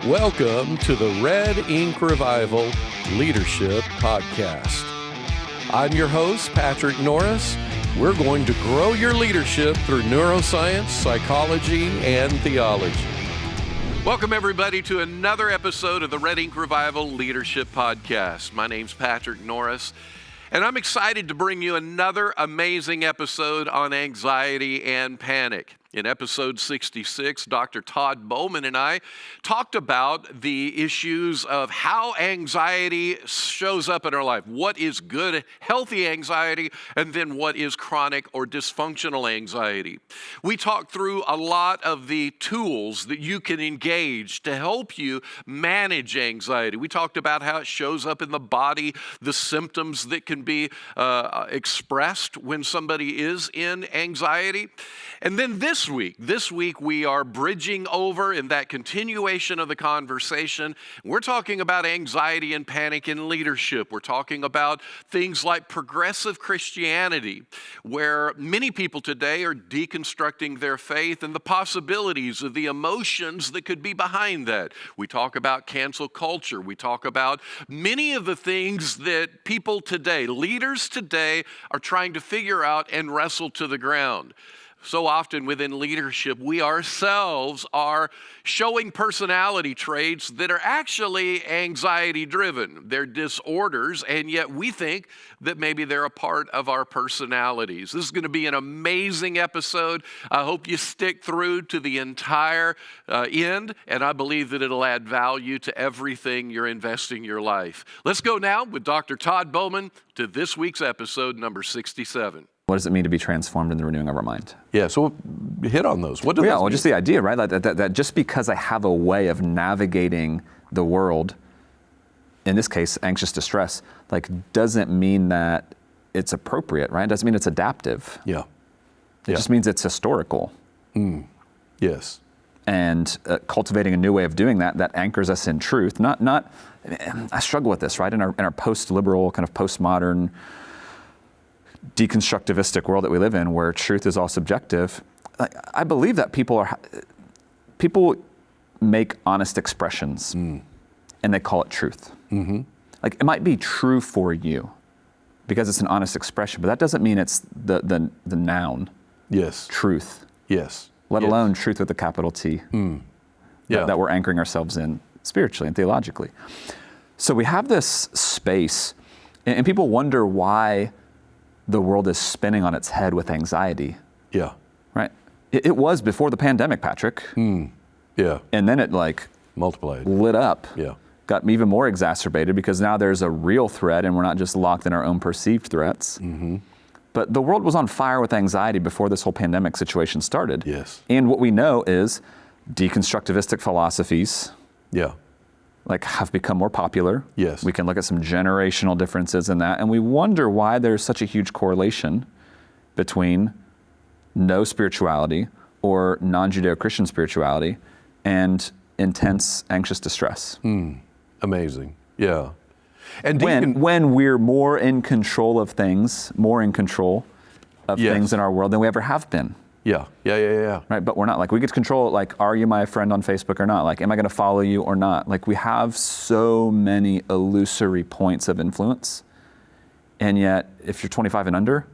Welcome to the Red Ink Revival Leadership Podcast. I'm your host, Patrick Norris. We're going to grow your leadership through neuroscience, psychology, and theology. Welcome, everybody, to another episode of the Red Ink Revival Leadership Podcast. My name's Patrick Norris, and I'm excited to bring you another amazing episode on anxiety and panic. In episode 66, Dr. Todd Bowman and I talked about the issues of how anxiety shows up in our life. What is good, healthy anxiety, and then what is chronic or dysfunctional anxiety. We talked through a lot of the tools that you can engage to help you manage anxiety. We talked about how it shows up in the body, the symptoms that can be expressed when somebody is in anxiety. And then this week we are bridging over in that continuation of the conversation. We're talking about anxiety and panic in leadership. We're talking about things like progressive Christianity, where many people today are deconstructing their faith and the possibilities of the emotions that could be behind that. We talk about cancel culture. We talk about many of the things that people today, leaders today, are trying to figure out and wrestle to the ground. So often within leadership, we ourselves are showing personality traits that are actually anxiety-driven. They're disorders, and yet we think that maybe they're a part of our personalities. This is going to be an amazing episode. I hope you stick through to the entire end, and I believe that it'll add value to everything you're investing your life. Let's go now with Dr. Todd Bowman to this week's episode, number 67. What does it mean to be transformed in the renewing of our mind? Yeah, so hit on those. What do those mean? Just the idea, right? That just because I have a way of navigating the world, in this case, anxious distress, doesn't mean that it's appropriate, right? It doesn't mean it's adaptive. Yeah. It just means it's historical. Yes. And cultivating a new way of doing that anchors us in truth. I struggle with this, right? In our post-liberal, kind of postmodern, deconstructivistic world that we live in, where truth is all subjective, I believe that people make honest expressions and they call it truth. Mm-hmm. It might be true for you because it's an honest expression, but that doesn't mean it's the noun. Yes. Truth. Yes. Let alone truth with a capital T. That we're anchoring ourselves in spiritually and theologically. So we have this space, and people wonder why the world is spinning on its head with anxiety. Yeah. Right? It was before the pandemic, Patrick. Yeah. And then it multiplied. Lit up. Yeah. Got even more exacerbated because now there's a real threat and we're not just locked in our own perceived threats. Mm-hmm. But the world was on fire with anxiety before this whole pandemic situation started. Yes. And what we know is deconstructivistic philosophies. Yeah. Have become more popular. Yes. We can look at some generational differences in that, and we wonder why there's such a huge correlation between no spirituality or non-Judeo-Christian spirituality and intense anxious distress. Amazing. Yeah. And when we're more in control of things, things in our world than we ever have been. Yeah. Right, but we're not. We get to control it, are you my friend on Facebook or not? Am I going to follow you or not? We have so many illusory points of influence. And yet, if you're 25 and under,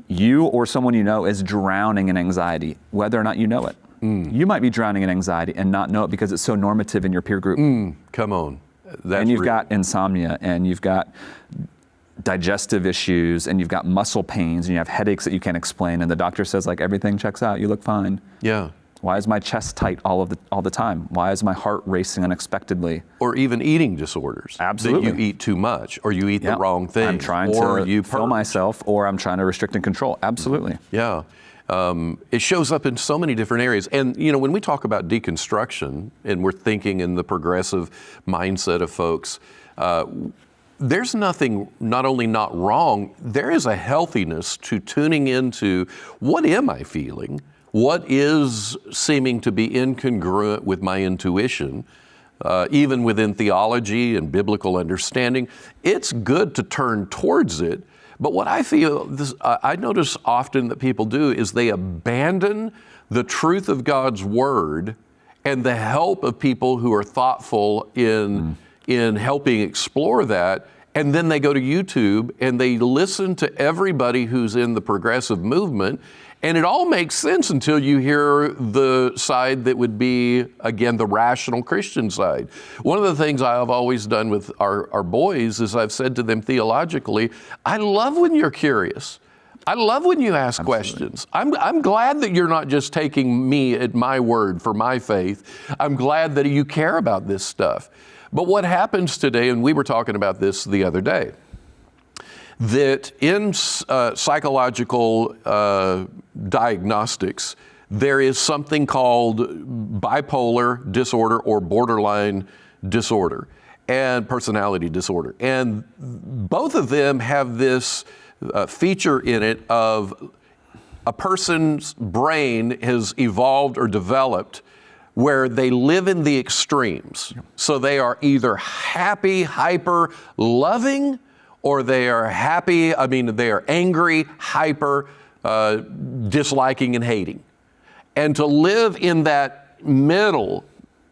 you or someone you know is drowning in anxiety, whether or not you know it. You might be drowning in anxiety and not know it because it's so normative in your peer group. Come on. And you've got insomnia, and you've got digestive issues, and you've got muscle pains, and you have headaches that you can't explain, and the doctor says everything checks out, you look fine. Yeah. Why is my chest tight all the time? Why is my heart racing unexpectedly? Or even eating disorders. Absolutely. That you eat too much, or you eat the wrong thing. I'm trying to fill myself, or I'm trying to restrict and control. Absolutely. Yeah. It shows up in so many different areas. And, when we talk about deconstruction, and we're thinking in the progressive mindset of folks, there's nothing not only not wrong, there is a healthiness to tuning into what am I feeling? What is seeming to be incongruent with my intuition? Even within theology and biblical understanding, it's good to turn towards it. But what I feel, I notice often that people do is they abandon the truth of God's word and the help of people who are thoughtful in helping explore that. And then they go to YouTube and they listen to everybody who's in the progressive movement. And it all makes sense until you hear the side that would be, again, the rational Christian side. One of the things I've always done with our boys is I've said to them theologically, I love when you're curious. I love when you ask questions. I'm glad that you're not just taking me at my word for my faith. I'm glad that you care about this stuff. But what happens today, and we were talking about this the other day, that in psychological diagnostics, there is something called bipolar disorder or borderline disorder and personality disorder. And both of them have this feature in it of a person's brain has evolved or developed where they live in the extremes. So they are either happy, hyper, loving, or they are they are angry, hyper, disliking and hating. And to live in that middle,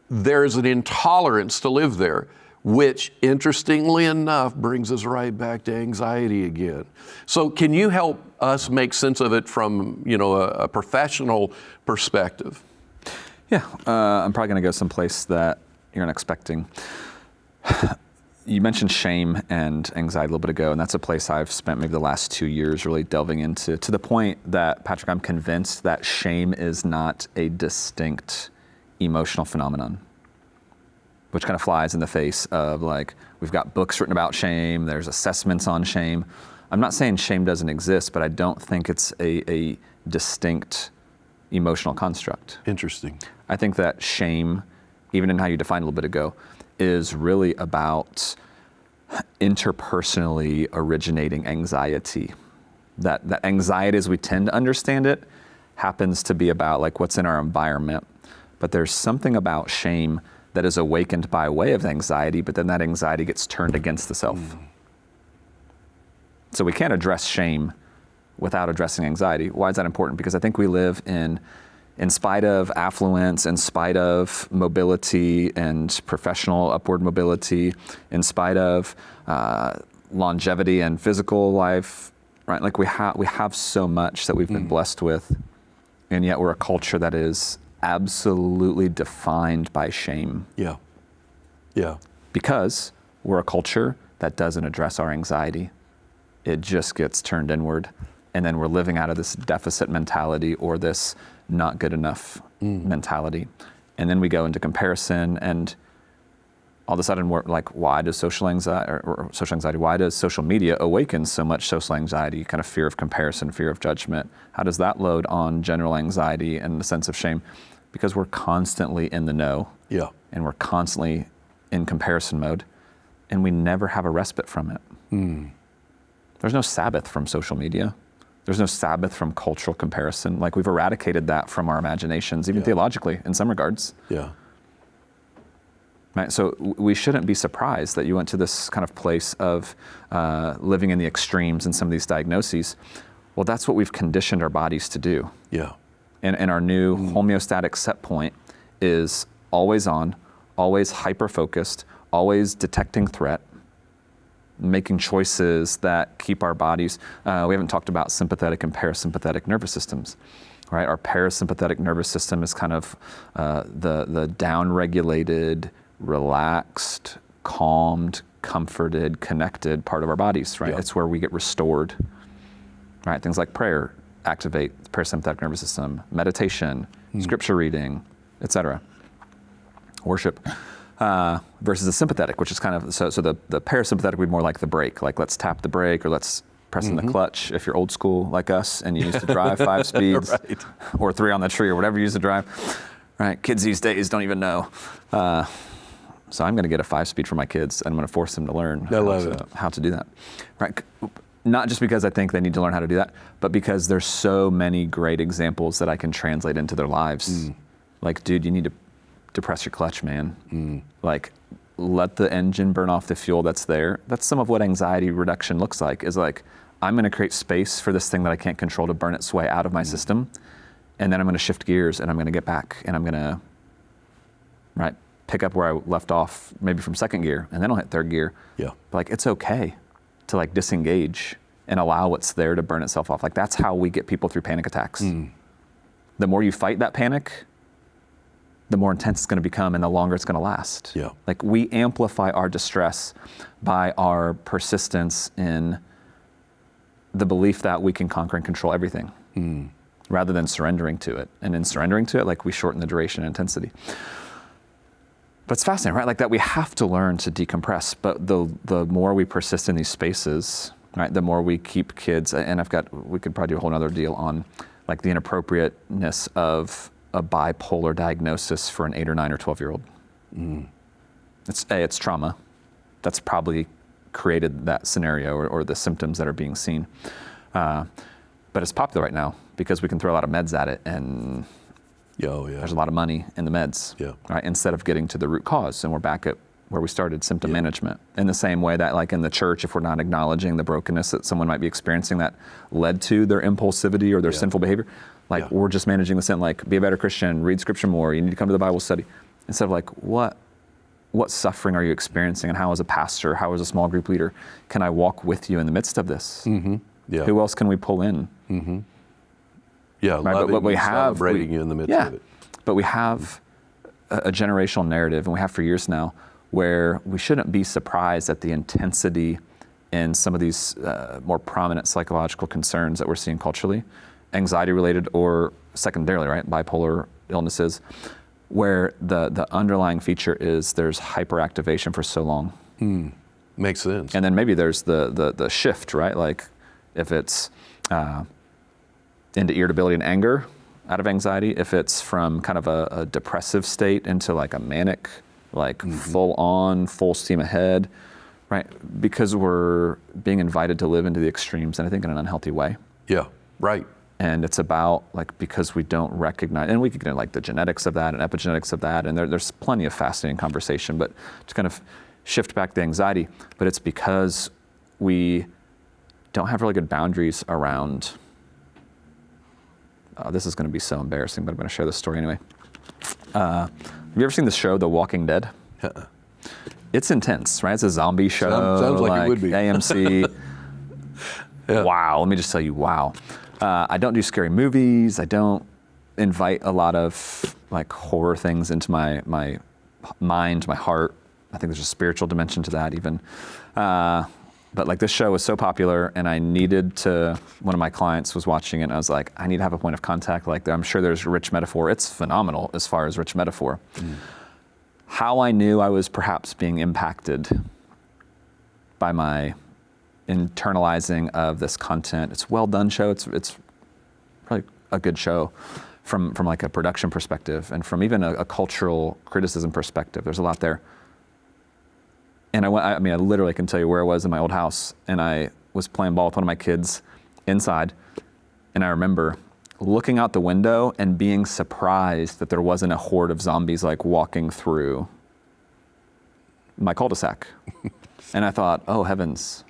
there's an intolerance to live there, which interestingly enough brings us right back to anxiety again. So can you help us make sense of it from, a professional perspective? Yeah, I'm probably going to go someplace that you're not expecting. You mentioned shame and anxiety a little bit ago, and that's a place I've spent maybe the last 2 years really delving into, to the point that, Patrick, I'm convinced that shame is not a distinct emotional phenomenon, which kind of flies in the face of, like, we've got books written about shame, there's assessments on shame. I'm not saying shame doesn't exist, but I don't think it's a distinct emotional construct. Interesting. I think that shame, even in how you defined a little bit ago, is really about interpersonally originating anxiety. That anxiety, as we tend to understand it, happens to be about like what's in our environment. But there's something about shame that is awakened by way of anxiety, but then that anxiety gets turned against the self. So we can't address shame without addressing anxiety. Why is that important? Because I think we live in spite of affluence, in spite of mobility and professional upward mobility, in spite of longevity and physical life, right? Like we have so much that we've been blessed with, and yet we're a culture that is absolutely defined by shame. Yeah. Yeah. Because we're a culture that doesn't address our anxiety. It just gets turned inward. And then we're living out of this deficit mentality or this not good enough mentality. And then we go into comparison, and all of a sudden we're like, why does social anxiety, why does social media awaken so much social anxiety, kind of fear of comparison, fear of judgment? How does that load on general anxiety and the sense of shame? Because we're constantly in the know. Yeah. And we're constantly in comparison mode, and we never have a respite from it. There's no Sabbath from social media. There's no Sabbath from cultural comparison. Like, we've eradicated that from our imaginations, even theologically in some regards. Yeah. Right? So we shouldn't be surprised that you went to this kind of place of living in the extremes in some of these diagnoses. Well, that's what we've conditioned our bodies to do. Yeah. And our new homeostatic set point is always on, always hyper-focused, always detecting threat, making choices that keep our bodies. We haven't talked about sympathetic and parasympathetic nervous systems, right? Our parasympathetic nervous system is kind of the down-regulated, relaxed, calmed, comforted, connected part of our bodies, right? It's where we get restored, right? Things like prayer activate the parasympathetic nervous system, meditation, scripture reading, etc. Worship. Versus the sympathetic, which is kind of, so the parasympathetic would be more like the brake, like let's tap the brake or let's press in the clutch if you're old school like us and you used to drive 5 speeds right. or 3 on the tree or whatever you used to drive. Right? Kids these days don't even know. So I'm going to get a 5-speed for my kids, and I'm going to force them to learn how to do that. Right? Not just because I think they need to learn how to do that, but because there's so many great examples that I can translate into their lives. Like, dude, you need to depress your clutch, man. Like, let the engine burn off the fuel that's there. That's some of what anxiety reduction looks like, is like, I'm going to create space for this thing that I can't control to burn its way out of my system. And then I'm going to shift gears and I'm going to get back and I'm going to right? Pick up where I left off, maybe from second gear, and then I'll hit third gear. Yeah. But like, it's okay to like disengage and allow what's there to burn itself off. Like, that's how we get people through panic attacks. The more you fight that panic, the more intense it's going to become and the longer it's going to last. Yeah. Like, we amplify our distress by our persistence in the belief that we can conquer and control everything rather than surrendering to it. And in surrendering to it, like, we shorten the duration and intensity. But it's fascinating, right? Like, that we have to learn to decompress, but the more we persist in these spaces, right, the more we keep kids, and we could probably do a whole other deal on like the inappropriateness of a bipolar diagnosis for an 8 or 9 or 12-year-old. It's trauma. That's probably created that scenario or the symptoms that are being seen. But it's popular right now because we can throw a lot of meds at it, and there's a lot of money in the meds, right? Instead of getting to the root cause. And we're back at where we started, symptom management. In the same way that, like, in the church, if we're not acknowledging the brokenness that someone might be experiencing that led to their impulsivity or their sinful behavior, like, we're just managing the sin, like, be a better Christian, read scripture more, you need to come to the Bible study. Instead of like, what suffering are you experiencing, and how as a pastor, how as a small group leader, can I walk with you in the midst of this? Who else can we pull in? Right? But we have celebrating you in the midst of it. But we have a generational narrative, and we have for years now, where we shouldn't be surprised at the intensity in some of these more prominent psychological concerns that we're seeing culturally, anxiety related or secondarily, right, bipolar illnesses, where the underlying feature is there's hyperactivation for so long. Makes sense. And then maybe there's the shift, right? Like, if it's into irritability and anger out of anxiety, if it's from kind of a depressive state into like a manic, like full steam ahead, right? Because we're being invited to live into the extremes, and I think in an unhealthy way. Yeah, right. And it's about, like, because we don't recognize, and we could get into like the genetics of that and epigenetics of that, and there's plenty of fascinating conversation, but to kind of shift back the anxiety, but it's because we don't have really good boundaries around, this is gonna be so embarrassing, but I'm gonna share this story anyway. Have you ever seen the show, The Walking Dead? It's intense, right? It's a zombie show. Sounds like it would be. AMC. Wow, let me just tell you, wow. I don't do scary movies. I don't invite a lot of like horror things into my mind, my heart. I think there's a spiritual dimension to that even. But like, this show was so popular, and I needed to, one of my clients was watching it, and I was like, I need to have a point of contact. Like, I'm sure there's rich metaphor. It's phenomenal as far as rich metaphor. How I knew I was perhaps being impacted by my internalizing of this content. It's a well done show. It's probably a good show from like a production perspective, and from even a cultural criticism perspective. There's a lot there. And I literally can tell you where I was in my old house, and I was playing ball with one of my kids inside, and I remember looking out the window and being surprised that there wasn't a horde of zombies like walking through my cul-de-sac. And I thought, oh heavens,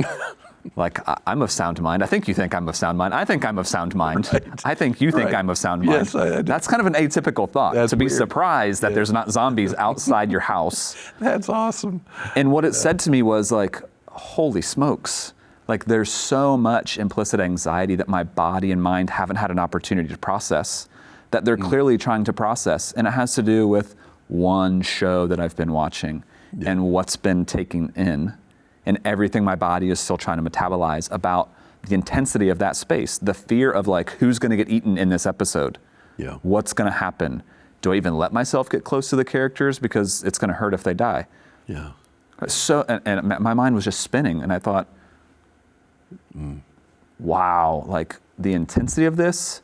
like, I'm of sound mind. I think you think I'm of sound mind. I think I'm of sound mind. Right. I think you think I'm of sound mind. Yes, I That's kind of an atypical thought, to be weird. Surprised that there's not zombies outside your house. That's awesome. And what it said to me was like, holy smokes. Like, there's so much implicit anxiety that my body and mind haven't had an opportunity to process, that they're clearly trying to process. And it has to do with one show that I've been watching and what's been taken in, and everything my body is still trying to metabolize about the intensity of that space, the fear of like, who's gonna get eaten in this episode? What's gonna happen? Do I even let myself get close to the characters because it's gonna hurt if they die? So, and my mind was just spinning, and I thought, wow, like, the intensity of this,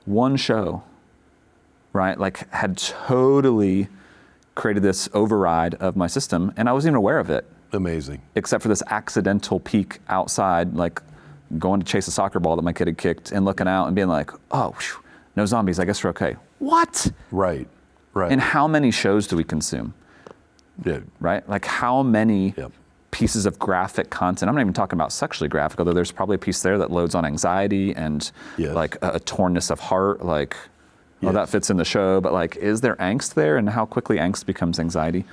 one show, right? Like, had totally created this override of my system, and I wasn't even aware of it. Amazing. Except for this accidental peek outside, like going to chase a soccer ball that my kid had kicked, and looking out and being like, oh, whew, no zombies, I guess we're okay. What? Right. And how many shows do we consume? Right? Like, how many pieces of graphic content? I'm not even talking about sexually graphic, although there's probably a piece there that loads on anxiety and like a tornness of heart, like well, that fits in the show, but like, is there angst there, and how quickly angst becomes anxiety?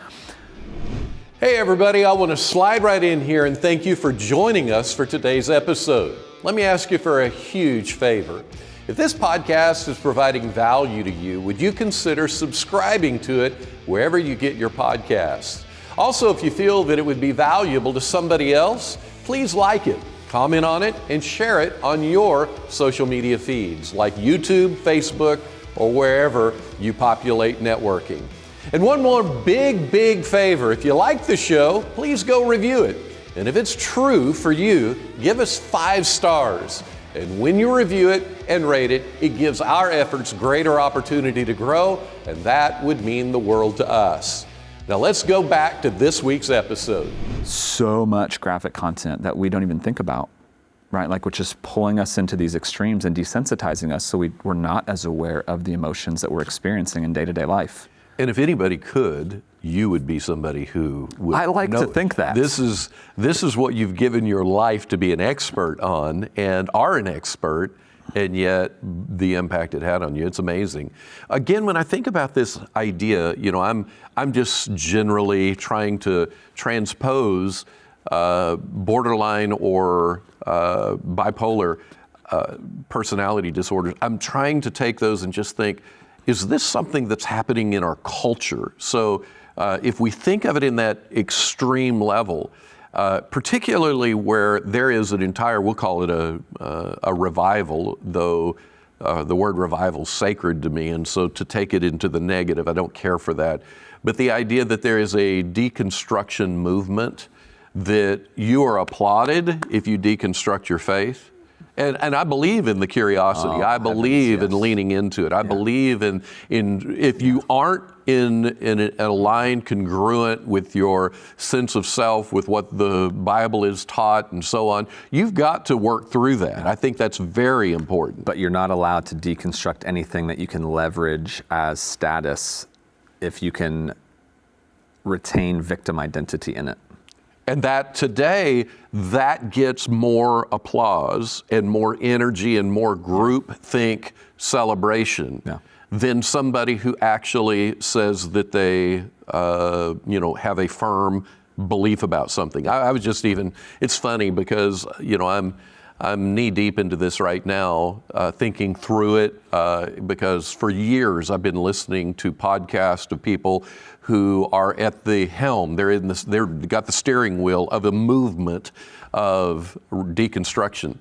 Hey everybody, I want to slide right in here and thank you for joining us for today's episode. Let me ask you for a huge favor. If this podcast is providing value to you, would you consider subscribing to it wherever you get your podcasts? Also, if you feel that it would be valuable to somebody else, please like it, comment on it, and share it on your social media feeds like YouTube, Facebook, or wherever you populate networking. And one more big favor. If you like the show, please go review it. And if it's true for you, give us 5 stars. And when you review it and rate it, it gives our efforts greater opportunity to grow, and that would mean the world to us. Now let's go back to this week's episode. So much graphic content that we don't even think about, right? Like, which is pulling us into these extremes and desensitizing us, so we're not as aware of the emotions that we're experiencing in day-to-day life. And if anybody could, you would be somebody who would. I like to think that. This is what you've given your life to be an expert on, and are an expert, and yet the impact it had on you, it's amazing. Again, when I think about this idea, I'm just generally trying to transpose borderline or bipolar personality disorders. I'm trying to take those and just think, is this something that's happening in our culture? So if we think of it in that extreme level, particularly where there is an entire, we'll call it a revival, though the word revival is sacred to me, and so to take it into the negative, I don't care for that. But the idea that there is a deconstruction movement, that you are applauded if you deconstruct your faith. And I believe in the curiosity. I believe in leaning into it. I believe in if you aren't in a line congruent with your sense of self, with what the Bible is taught and so on, you've got to work through that. I think that's very important. But you're not allowed to deconstruct anything that you can leverage as status if you can retain victim identity in it. And that today, that gets more applause and more energy and more groupthink celebration than somebody who actually says that they, have a firm belief about something. I was just it's funny because, I'm knee deep into this right now, thinking through it, because for years I've been listening to podcasts of people who are at the helm. They've got the steering wheel of a movement of deconstruction.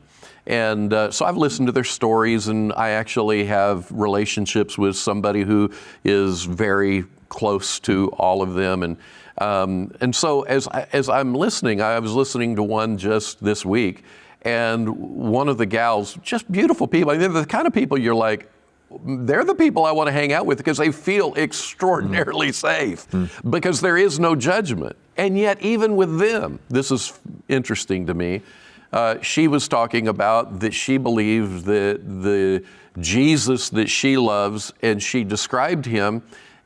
And so I've listened to their stories, and I actually have relationships with somebody who is very close to all of them. And so as I'm listening, I was listening to one just this week, and one of the gals, just beautiful people. I mean, they're the kind of people you're like, they're the people I want to hang out with because they feel extraordinarily safe because there is no judgment. And yet, even with them, this is interesting to me, she was talking about that she believed that the Jesus that she loves, and she described him,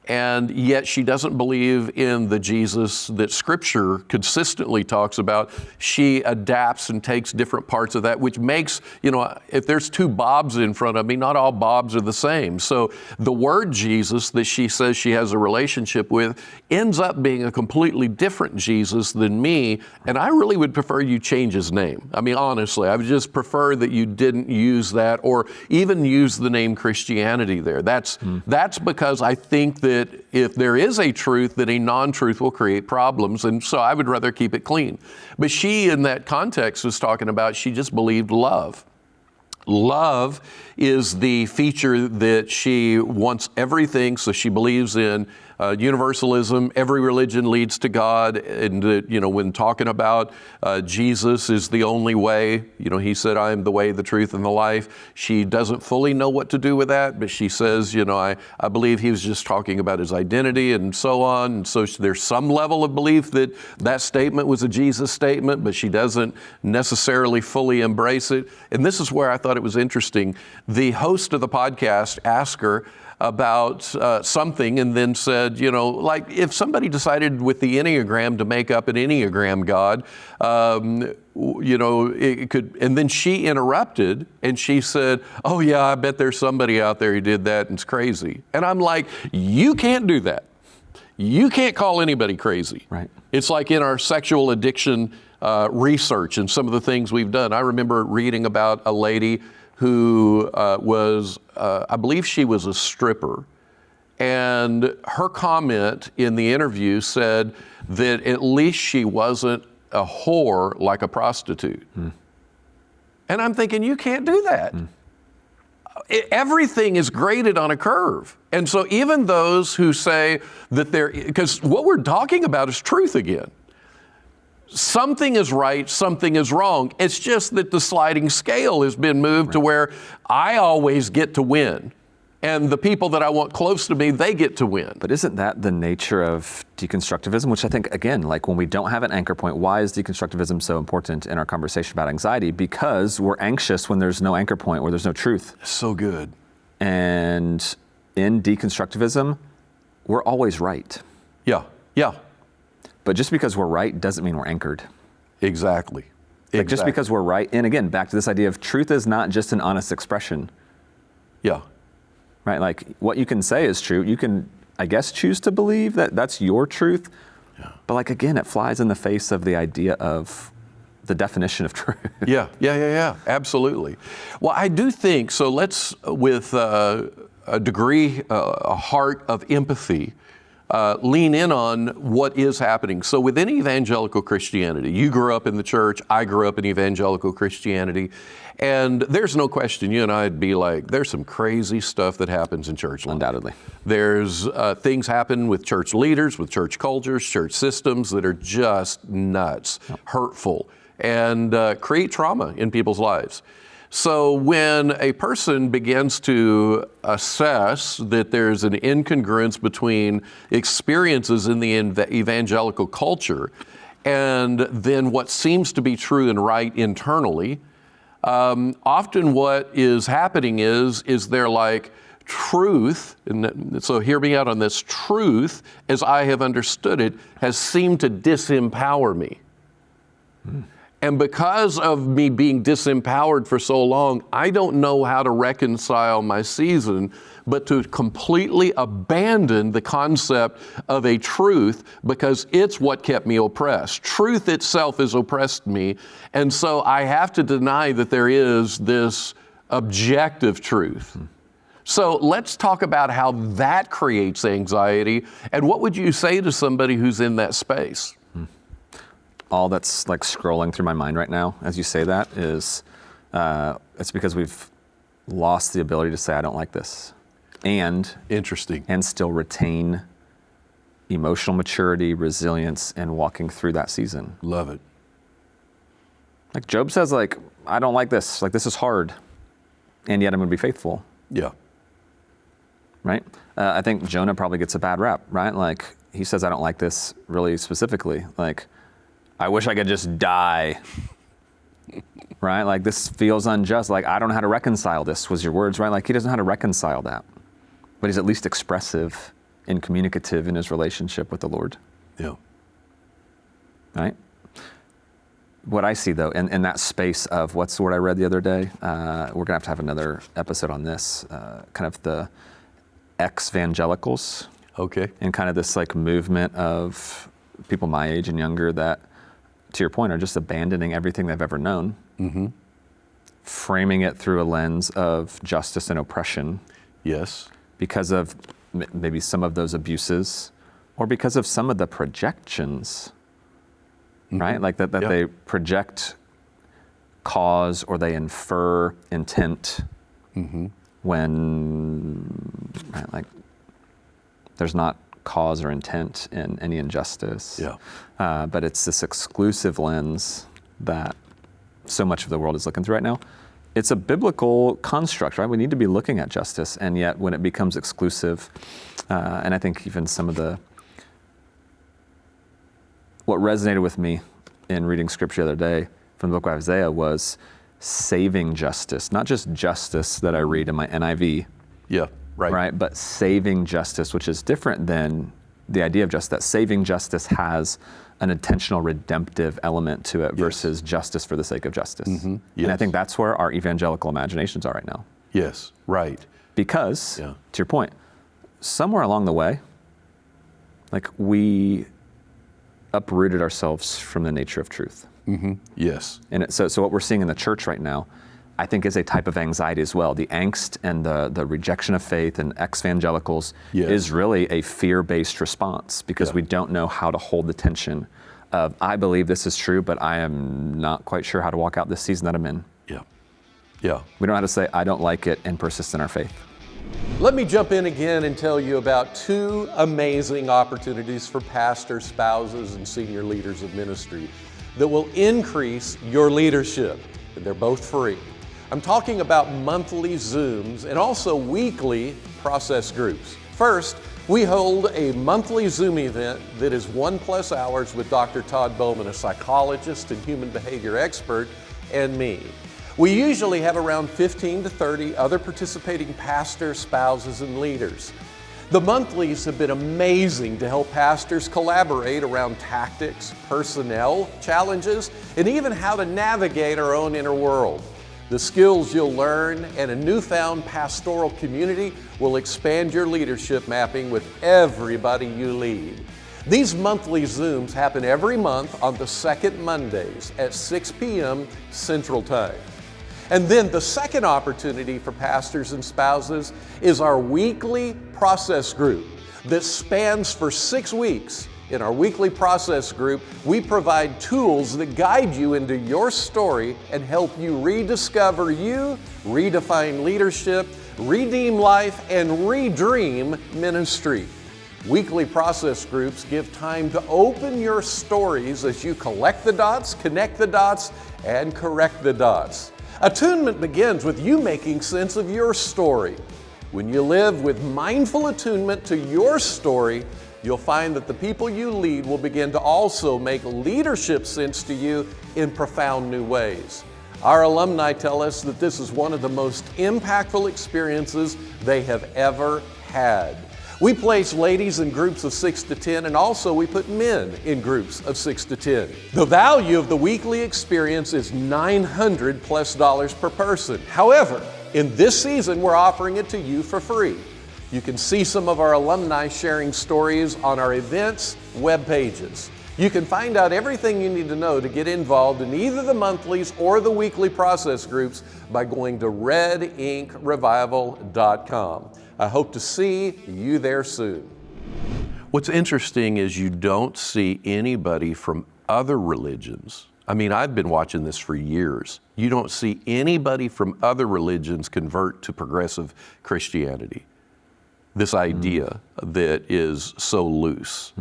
and yet she doesn't believe in the Jesus that Scripture consistently talks about. She adapts and takes different parts of that, which makes, if there's 2 Bobs in front of me, not all Bobs are the same. So the word Jesus that she says she has a relationship with ends up being a completely different Jesus than me, and I really would prefer you change his name. I mean, honestly, I would just prefer that you didn't use that or even use the name Christianity there. That's because I think that if there is a truth, that a non-truth will create problems, and so I would rather keep it clean. But she, in that context, was talking about she just believed love. Love is the feature that she wants everything, so she believes in universalism. Every religion leads to God, and when talking about Jesus is the only way, he said, I am the way, the truth, and the life. She doesn't fully know what to do with that, but she says, I believe he was just talking about his identity and so on. And so there's some level of belief that that statement was a Jesus statement, but she doesn't necessarily fully embrace it. And this is where I thought it was interesting. The host of the podcast asked her, about something and then said, like if somebody decided with the Enneagram to make up an Enneagram God, it could, and then she interrupted and she said, oh yeah, I bet there's somebody out there who did that and it's crazy. And I'm like, you can't do that. You can't call anybody crazy. Right. It's like in our sexual addiction research and some of the things we've done. I remember reading about a lady who was, I believe she was a stripper. And her comment in the interview said that at least she wasn't a whore like a prostitute. And I'm thinking, you can't do that. Everything is graded on a curve. And so even those who say that because what we're talking about is truth again. Something is right, something is wrong. It's just that the sliding scale has been moved to where I always get to win. And the people that I want close to me, they get to win. But isn't that the nature of deconstructivism? Which I think, again, like when we don't have an anchor point, why is deconstructivism so important in our conversation about anxiety? Because we're anxious when there's no anchor point, where there's no truth. So good. And in deconstructivism, we're always right. Yeah. But just because we're right doesn't mean we're anchored. Exactly. Like just because we're right, and again, back to this idea of truth is not just an honest expression. Yeah. Right, like what you can say is true. You can, I guess, choose to believe that that's your truth. Yeah. But like, again, it flies in the face of the idea of the definition of truth. Yeah, absolutely. Well, I do think, so let's, with a degree, a heart of empathy, lean in on what is happening. So within evangelical Christianity, you grew up in the church, I grew up in evangelical Christianity, and there's no question you and I'd be like, there's some crazy stuff that happens in church life. Undoubtedly. There's things happen with church leaders, with church cultures, church systems that are just nuts, hurtful, and create trauma in people's lives. So when a person begins to assess that there's an incongruence between experiences in the evangelical culture and then what seems to be true and right internally, often what is happening is they're like, truth, and so hear me out on this, truth, as I have understood it, has seemed to disempower me. And because of me being disempowered for so long, I don't know how to reconcile my season, but to completely abandon the concept of a truth because it's what kept me oppressed. Truth itself has oppressed me, and so I have to deny that there is this objective truth. So let's talk about how that creates anxiety, and what would you say to somebody who's in that space? All that's like scrolling through my mind right now as you say that is, it's because we've lost the ability to say, I don't like this. And interesting. And still retain emotional maturity, resilience, and walking through that season. Love it. Like Job says, like, I don't like this is hard, and yet I'm going to be faithful. Yeah. Right? I think Jonah probably gets a bad rap, right? Like he says, I don't like this really specifically. Like, I wish I could just die, right? Like this feels unjust. Like I don't know how to reconcile this was your words, right? Like he doesn't know how to reconcile that, but he's at least expressive and communicative in his relationship with the Lord. Yeah. Right? What I see though, in that space of, what's the word I read the other day? We're gonna have to have another episode on this, kind of the ex-evangelicals. Okay. And kind of this like movement of people my age and younger that, to your point, are just abandoning everything they've ever known, framing it through a lens of justice and oppression. Yes. Because of maybe some of those abuses, or because of some of the projections, right? Like that they project cause or they infer intent when, right, like there's not cause or intent in any injustice. Yeah. But it's this exclusive lens that so much of the world is looking through right now. It's a biblical construct, right? We need to be looking at justice, and yet when it becomes exclusive, and I think even some of what resonated with me in reading scripture the other day from the book of Isaiah was saving justice, not just justice that I read in my NIV, right? But saving justice, which is different than the idea of justice, that saving justice has an intentional redemptive element to it versus justice for the sake of justice. Yes. And I think that's where our evangelical imaginations are right now. Yes, right. Because, to your point, somewhere along the way, like we uprooted ourselves from the nature of truth. Yes. And so what we're seeing in the church right now, I think, is a type of anxiety as well. The angst and the rejection of faith and ex-evangelicals is really a fear-based response because we don't know how to hold the tension of, I believe this is true, but I am not quite sure how to walk out this season that I'm in. Yeah. We don't know how to say, I don't like it, and persist in our faith. Let me jump in again and tell you about 2 amazing opportunities for pastors, spouses, and senior leaders of ministry that will increase your leadership. And they're both free. I'm talking about monthly Zooms and also weekly process groups. First, we hold a monthly Zoom event that is 1+ hours with Dr. Todd Bowman, a psychologist and human behavior expert, and me. We usually have around 15 to 30 other participating pastors, spouses, and leaders. The monthlies have been amazing to help pastors collaborate around tactics, personnel challenges, and even how to navigate our own inner world. The skills you'll learn and a newfound pastoral community will expand your leadership mapping with everybody you lead. These monthly Zooms happen every month on the second Mondays at 6 p.m. Central Time. And then the second opportunity for pastors and spouses is our weekly process group that spans for 6 weeks. In our weekly process group, we provide tools that guide you into your story and help you rediscover you, redefine leadership, redeem life, and redream ministry. Weekly process groups give time to open your stories as you collect the dots, connect the dots, and correct the dots. Attunement begins with you making sense of your story. When you live with mindful attunement to your story, you'll find that the people you lead will begin to also make leadership sense to you in profound new ways. Our alumni tell us that this is one of the most impactful experiences they have ever had. We place ladies in groups of 6 to 10, and also we put men in groups of 6 to 10. The value of the weekly experience is $900+ per person. However, in this season, we're offering it to you for free. You can see some of our alumni sharing stories on our events web pages. You can find out everything you need to know to get involved in either the monthlies or the weekly process groups by going to redinkrevival.com. I hope to see you there soon. What's interesting is you don't see anybody from other religions. I mean, I've been watching this for years. You don't see anybody from other religions convert to progressive Christianity. This idea that is so loose.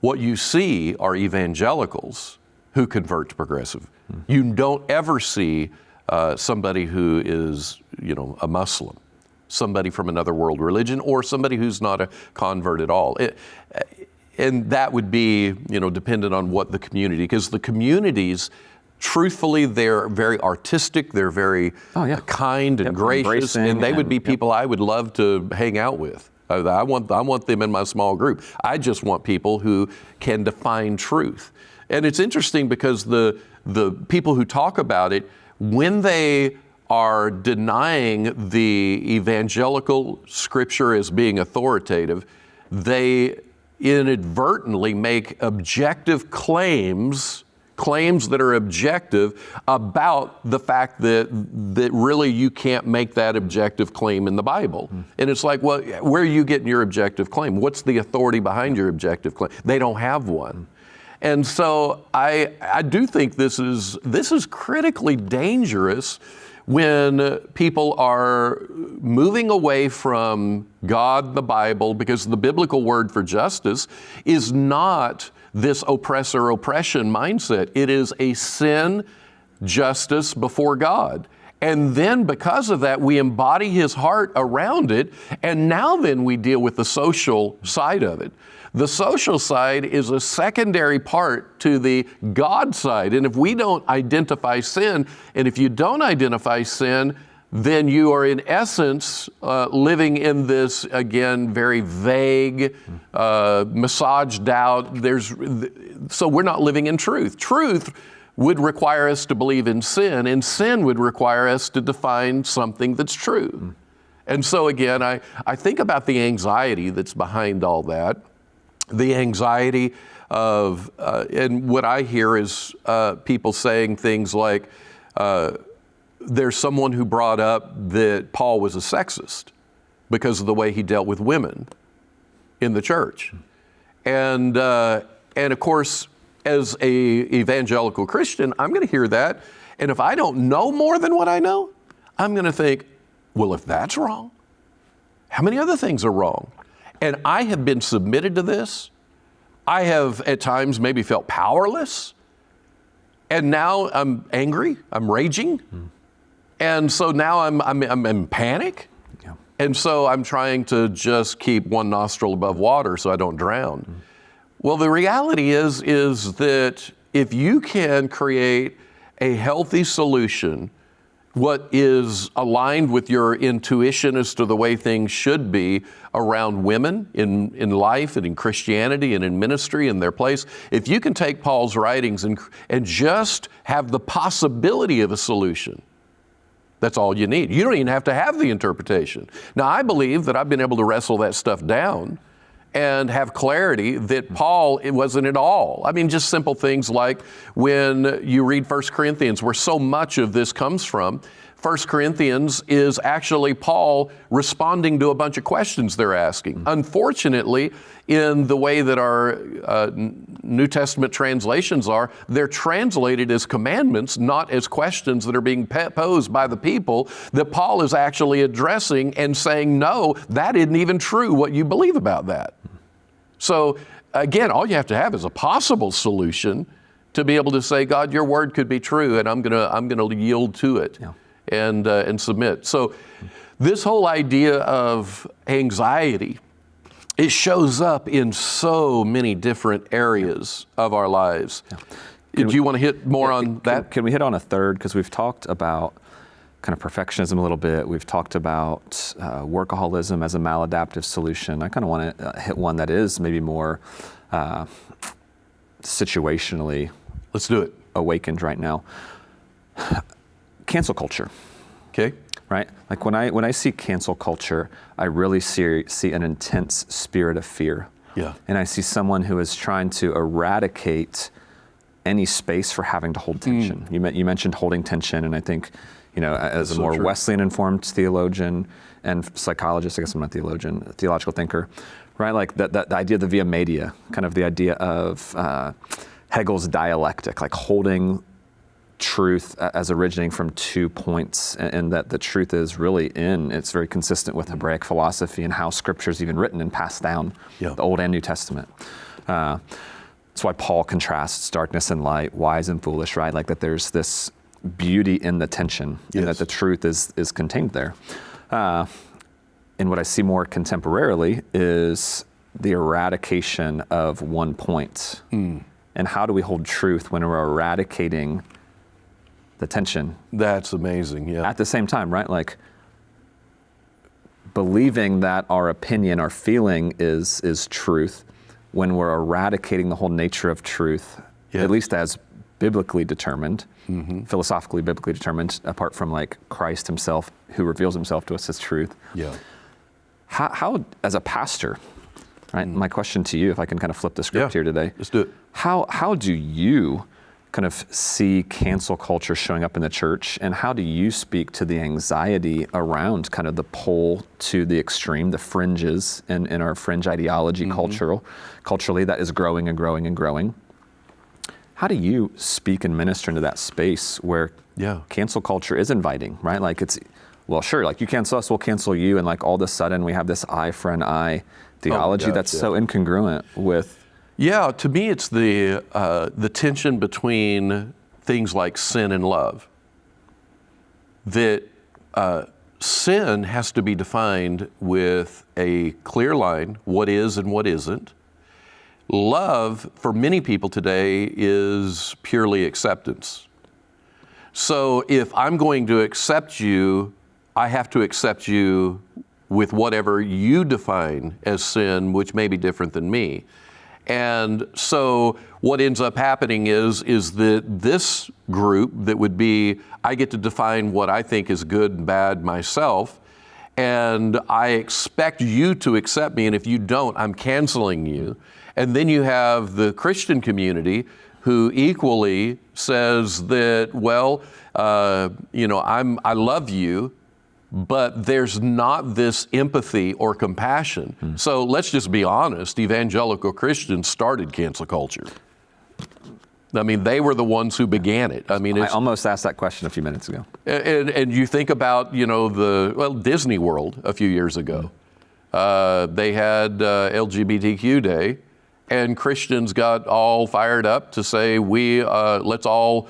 What you see are evangelicals who convert to progressive. You don't ever see somebody who is, a Muslim, somebody from another world religion, or somebody who's not a convert at all. And that would be, dependent on what the community, because the communities, truthfully, they're very artistic, they're very kind and gracious, and they would be people I would love to hang out with. I want them in my small group. I just want people who can define truth. And it's interesting because the people who talk about it, when they are denying the evangelical scripture as being authoritative, they inadvertently make objective claims that are objective about the fact that really you can't make that objective claim in the Bible. And it's like, well, where are you getting your objective claim? What's the authority behind your objective claim? They don't have one. And so I do think this is critically dangerous when people are moving away from God, the Bible, because the biblical word for justice is not this oppressor-oppression mindset. It is a sin justice before God. And then because of that, we embody His heart around it, and now then we deal with the social side of it. The social side is a secondary part to the God side. And if we don't identify sin, and if you don't identify sin, then you are in essence living in this, again, very vague, massaged out. So we're not living in truth. Truth would require us to believe in sin, and sin would require us to define something that's true. And so again, I think about the anxiety that's behind all that. The anxiety of, and what I hear is people saying things like, there's someone who brought up that Paul was a sexist because of the way he dealt with women in the church. And of course, as a evangelical Christian, I'm going to hear that. And if I don't know more than what I know, I'm going to think, well, if that's wrong, how many other things are wrong? And I have been submitted to this. I have at times maybe felt powerless. And now I'm angry, I'm raging. And so now I'm in panic. Yeah. And so I'm trying to just keep one nostril above water so I don't drown. Well, the reality is that if you can create a healthy solution, what is aligned with your intuition as to the way things should be around women in life and in Christianity and in ministry and their place, if you can take Paul's writings and just have the possibility of a solution, that's all you need. You don't even have to have the interpretation. Now, I believe that I've been able to wrestle that stuff down and have clarity that Paul, it wasn't at all. I mean, just simple things like when you read 1 Corinthians, where so much of this comes from, 1 Corinthians is actually Paul responding to a bunch of questions they're asking. Unfortunately, in the way that our New Testament translations are, they're translated as commandments, not as questions that are being posed by the people that Paul is actually addressing and saying, no, that isn't even true, what you believe about that. So again, all you have to have is a possible solution to be able to say, God, your word could be true, and I'm gonna yield to it. Yeah. And submit. So this whole idea of anxiety, it shows up in so many different areas of our lives. Yeah. Do you want to hit more on that? Can we hit on a third? Because we've talked about kind of perfectionism a little bit. We've talked about workaholism as a maladaptive solution. I kind of want to hit one that is maybe more situationally. Let's do it. Awakened right now. Cancel culture. Okay. Right? Like when I see cancel culture, I really see an intense spirit of fear. Yeah. And I see someone who is trying to eradicate any space for having to hold tension. You mentioned holding tension, and I think, as a more Wesleyan informed theologian and psychologist, I guess I'm not a theologian, a theological thinker, right? Like the idea of the via media, kind of the idea of Hegel's dialectic, like holding truth as originating from 2 points, and that the truth is really it's very consistent with Hebraic philosophy and how Scripture's even written and passed down, the Old and New Testament. That's why Paul contrasts darkness and light, wise and foolish, right? Like that there's this beauty in the tension, and that the truth is contained there. And what I see more contemporarily is the eradication of 1 point. And how do we hold truth when we're eradicating the tension? That's amazing, yeah. At the same time, right? Like believing that our opinion, our feeling is truth, when we're eradicating the whole nature of truth, at least as biblically determined, philosophically biblically determined, apart from like Christ himself, who reveals himself to us as truth. Yeah. How as a pastor, right? My question to you, if I can kind of flip the script here today. Let's do it. How do you kind of see cancel culture showing up in the church, and how do you speak to the anxiety around kind of the pull to the extreme, the fringes in our fringe ideology culturally that is growing and growing and growing? How do you speak and minister into that space where cancel culture is inviting, right? Like it's, well, sure, like you cancel us, we'll cancel you, and like all of a sudden we have this eye for an eye theology that's so incongruent with. Yeah, to me it's the tension between things like sin and love. That sin has to be defined with a clear line, what is and what isn't. Love, for many people today, is purely acceptance. So if I'm going to accept you I have to accept you with whatever you define as sin, which may be different than me. And so what ends up happening is that this group that would be, I get to define what I think is good and bad myself, and I expect you to accept me, and if you don't, I'm canceling you. And then you have the Christian community who equally says that, well, I love you, but there's not this empathy or compassion. So let's just be honest, evangelical Christians started cancel culture. I mean, they were the ones who began it. I mean, I almost asked that question a few minutes ago. And you think about, Disney World a few years ago. They had LGBTQ Day, and Christians got all fired up to say, let's all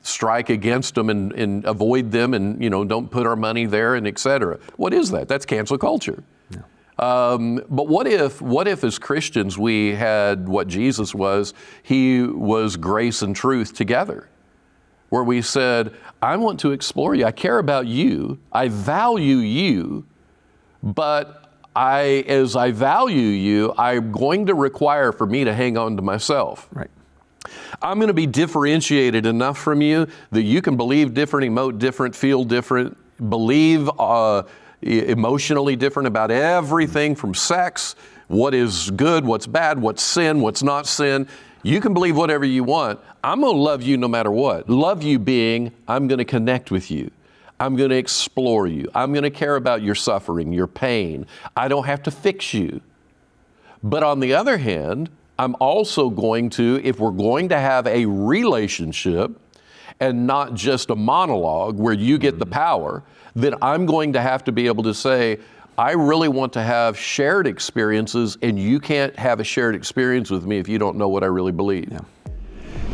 strike against them and avoid them and, don't put our money there and et cetera. What is that? That's cancel culture. Yeah. But what if as Christians we had what Jesus was? He was grace and truth together, where we said, I want to explore you. I care about you. I value you, but as I value you, I'm going to require for me to hang on to myself. Right. I'm going to be differentiated enough from you that you can believe different, emote different, feel different, believe emotionally different about everything from sex, what is good, what's bad, what's sin, what's not sin. You can believe whatever you want. I'm going to love you no matter what. Love you being, I'm going to connect with you. I'm going to explore you. I'm going to care about your suffering, your pain. I don't have to fix you. But on the other hand, I'm also going to, if we're going to have a relationship and not just a monologue where you get the power, then I'm going to have to be able to say, I really want to have shared experiences, and you can't have a shared experience with me if you don't know what I really believe. Yeah.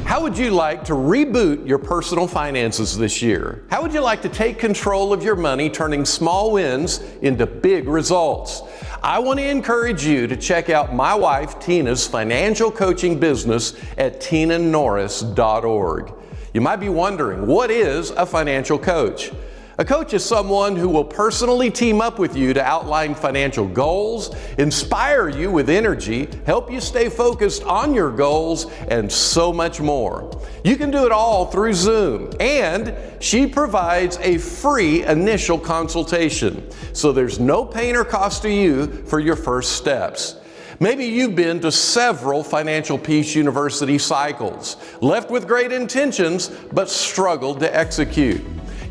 How would you like to reboot your personal finances this year? How would you like to take control of your money, turning small wins into big results? I want to encourage you to check out my wife Tina's financial coaching business at tinanorris.org. You might be wondering, what is a financial coach? A coach is someone who will personally team up with you to outline financial goals, inspire you with energy, help you stay focused on your goals, and so much more. You can do it all through Zoom, and she provides a free initial consultation, so there's no pain or cost to you for your first steps. Maybe you've been to several Financial Peace University cycles, left with great intentions, but struggled to execute.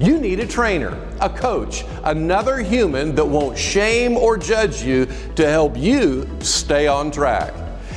You need a trainer, a coach, another human that won't shame or judge you to help you stay on track.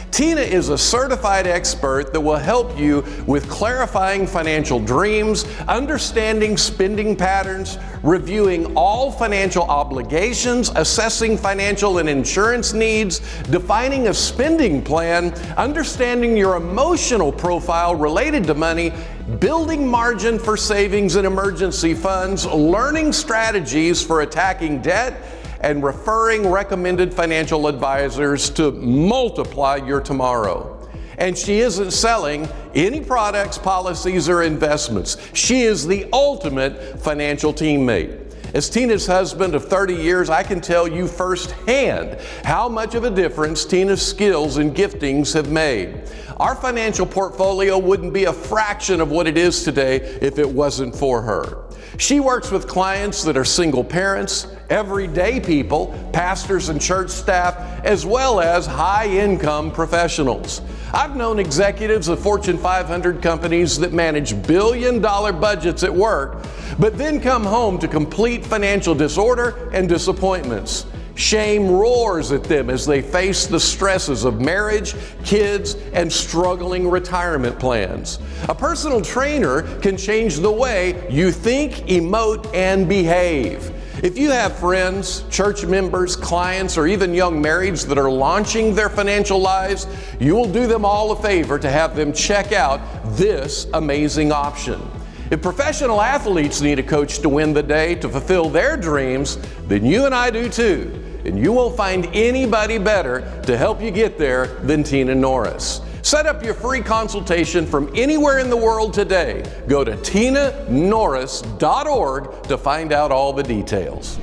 Tina is a certified expert that will help you with clarifying financial dreams, understanding spending patterns, reviewing all financial obligations, assessing financial and insurance needs, defining a spending plan, understanding your emotional profile related to money, building margin for savings and emergency funds, learning strategies for attacking debt, and referring recommended financial advisors to multiply your tomorrow. And she isn't selling any products, policies, or investments. She is the ultimate financial teammate. As Tina's husband of 30 years, I can tell you firsthand how much of a difference Tina's skills and giftings have made. Our financial portfolio wouldn't be a fraction of what it is today if it wasn't for her. She works with clients that are single parents, everyday people, pastors and church staff, as well as high-income professionals. I've known executives of Fortune 500 companies that manage billion-dollar budgets at work, but then come home to complete financial disorder and disappointments. Shame roars at them as they face the stresses of marriage, kids, and struggling retirement plans. A personal trainer can change the way you think, emote, and behave. If you have friends, church members, clients, or even young marrieds that are launching their financial lives, you will do them all a favor to have them check out this amazing option. If professional athletes need a coach to win the day to fulfill their dreams, then you and I do too. And you won't find anybody better to help you get there than Tina Norris. Set up your free consultation from anywhere in the world today. Go to tinanorris.org to find out all the details.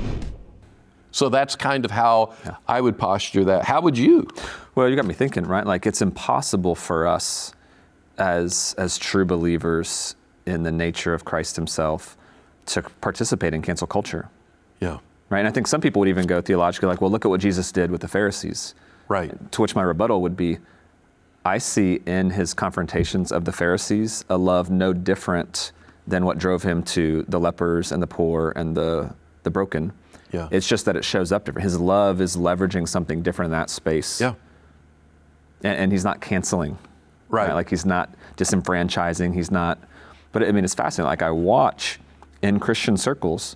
So that's kind of how I would posture that. How would you? Well, you got me thinking, right? Like, it's impossible for us as true believers in the nature of Christ himself to participate in cancel culture. Yeah. Right? And I think some people would even go theologically like, well, look at what Jesus did with the Pharisees. Right. To which my rebuttal would be, I see in his confrontations of the Pharisees a love no different than what drove him to the lepers and the poor and the broken. Yeah. It's just that it shows up different. His love is leveraging something different in that space. Yeah. And he's not canceling. Right. Like, he's not disenfranchising. He's not, but I mean, it's fascinating. Like, I watch in Christian circles,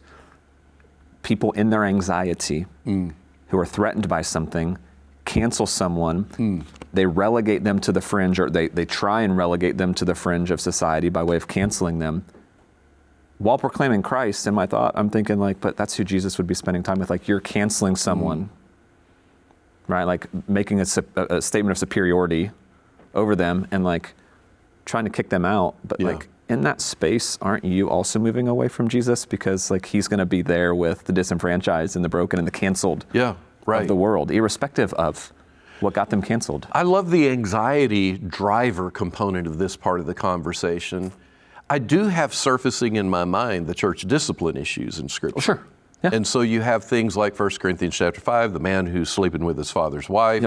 people in their anxiety who are threatened by something, cancel someone, they relegate them to the fringe, or they try and relegate them to the fringe of society by way of canceling them. While proclaiming Christ, in my thought, I'm thinking like, but that's who Jesus would be spending time with. Like, you're canceling someone, right? Like, making a statement of superiority over them and like trying to kick them out. But like, in that space, aren't you also moving away from Jesus? Because like, he's going to be there with the disenfranchised and the broken and the canceled of the world, irrespective of what got them canceled. I love the anxiety driver component of this part of the conversation. I do have surfacing in my mind the church discipline issues in Scripture. Oh, sure. Yeah. And so you have things like 1 Corinthians chapter 5, the man who's sleeping with his father's wife,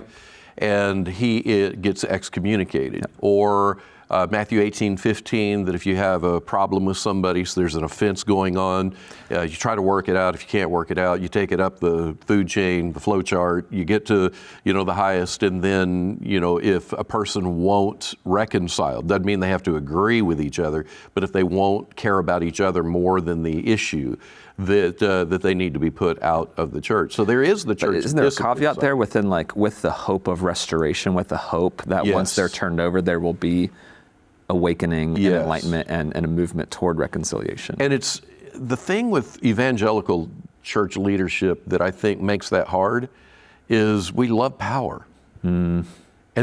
and he gets excommunicated. Or Matthew 18:15, that if you have a problem with somebody, so there's an offense going on, you try to work it out. If you can't work it out, you take it up the food chain, the flow chart, you get to, the highest, and then, if a person won't reconcile, doesn't mean they have to agree with each other, but if they won't care about each other more than the issue, that they need to be put out of the church. So there is the church. But isn't there a caveat there within, like, with the hope of restoration, with the hope that once they're turned over, there will be awakening and enlightenment and a movement toward reconciliation? And it's the thing with evangelical church leadership that I think makes that hard is we love power. And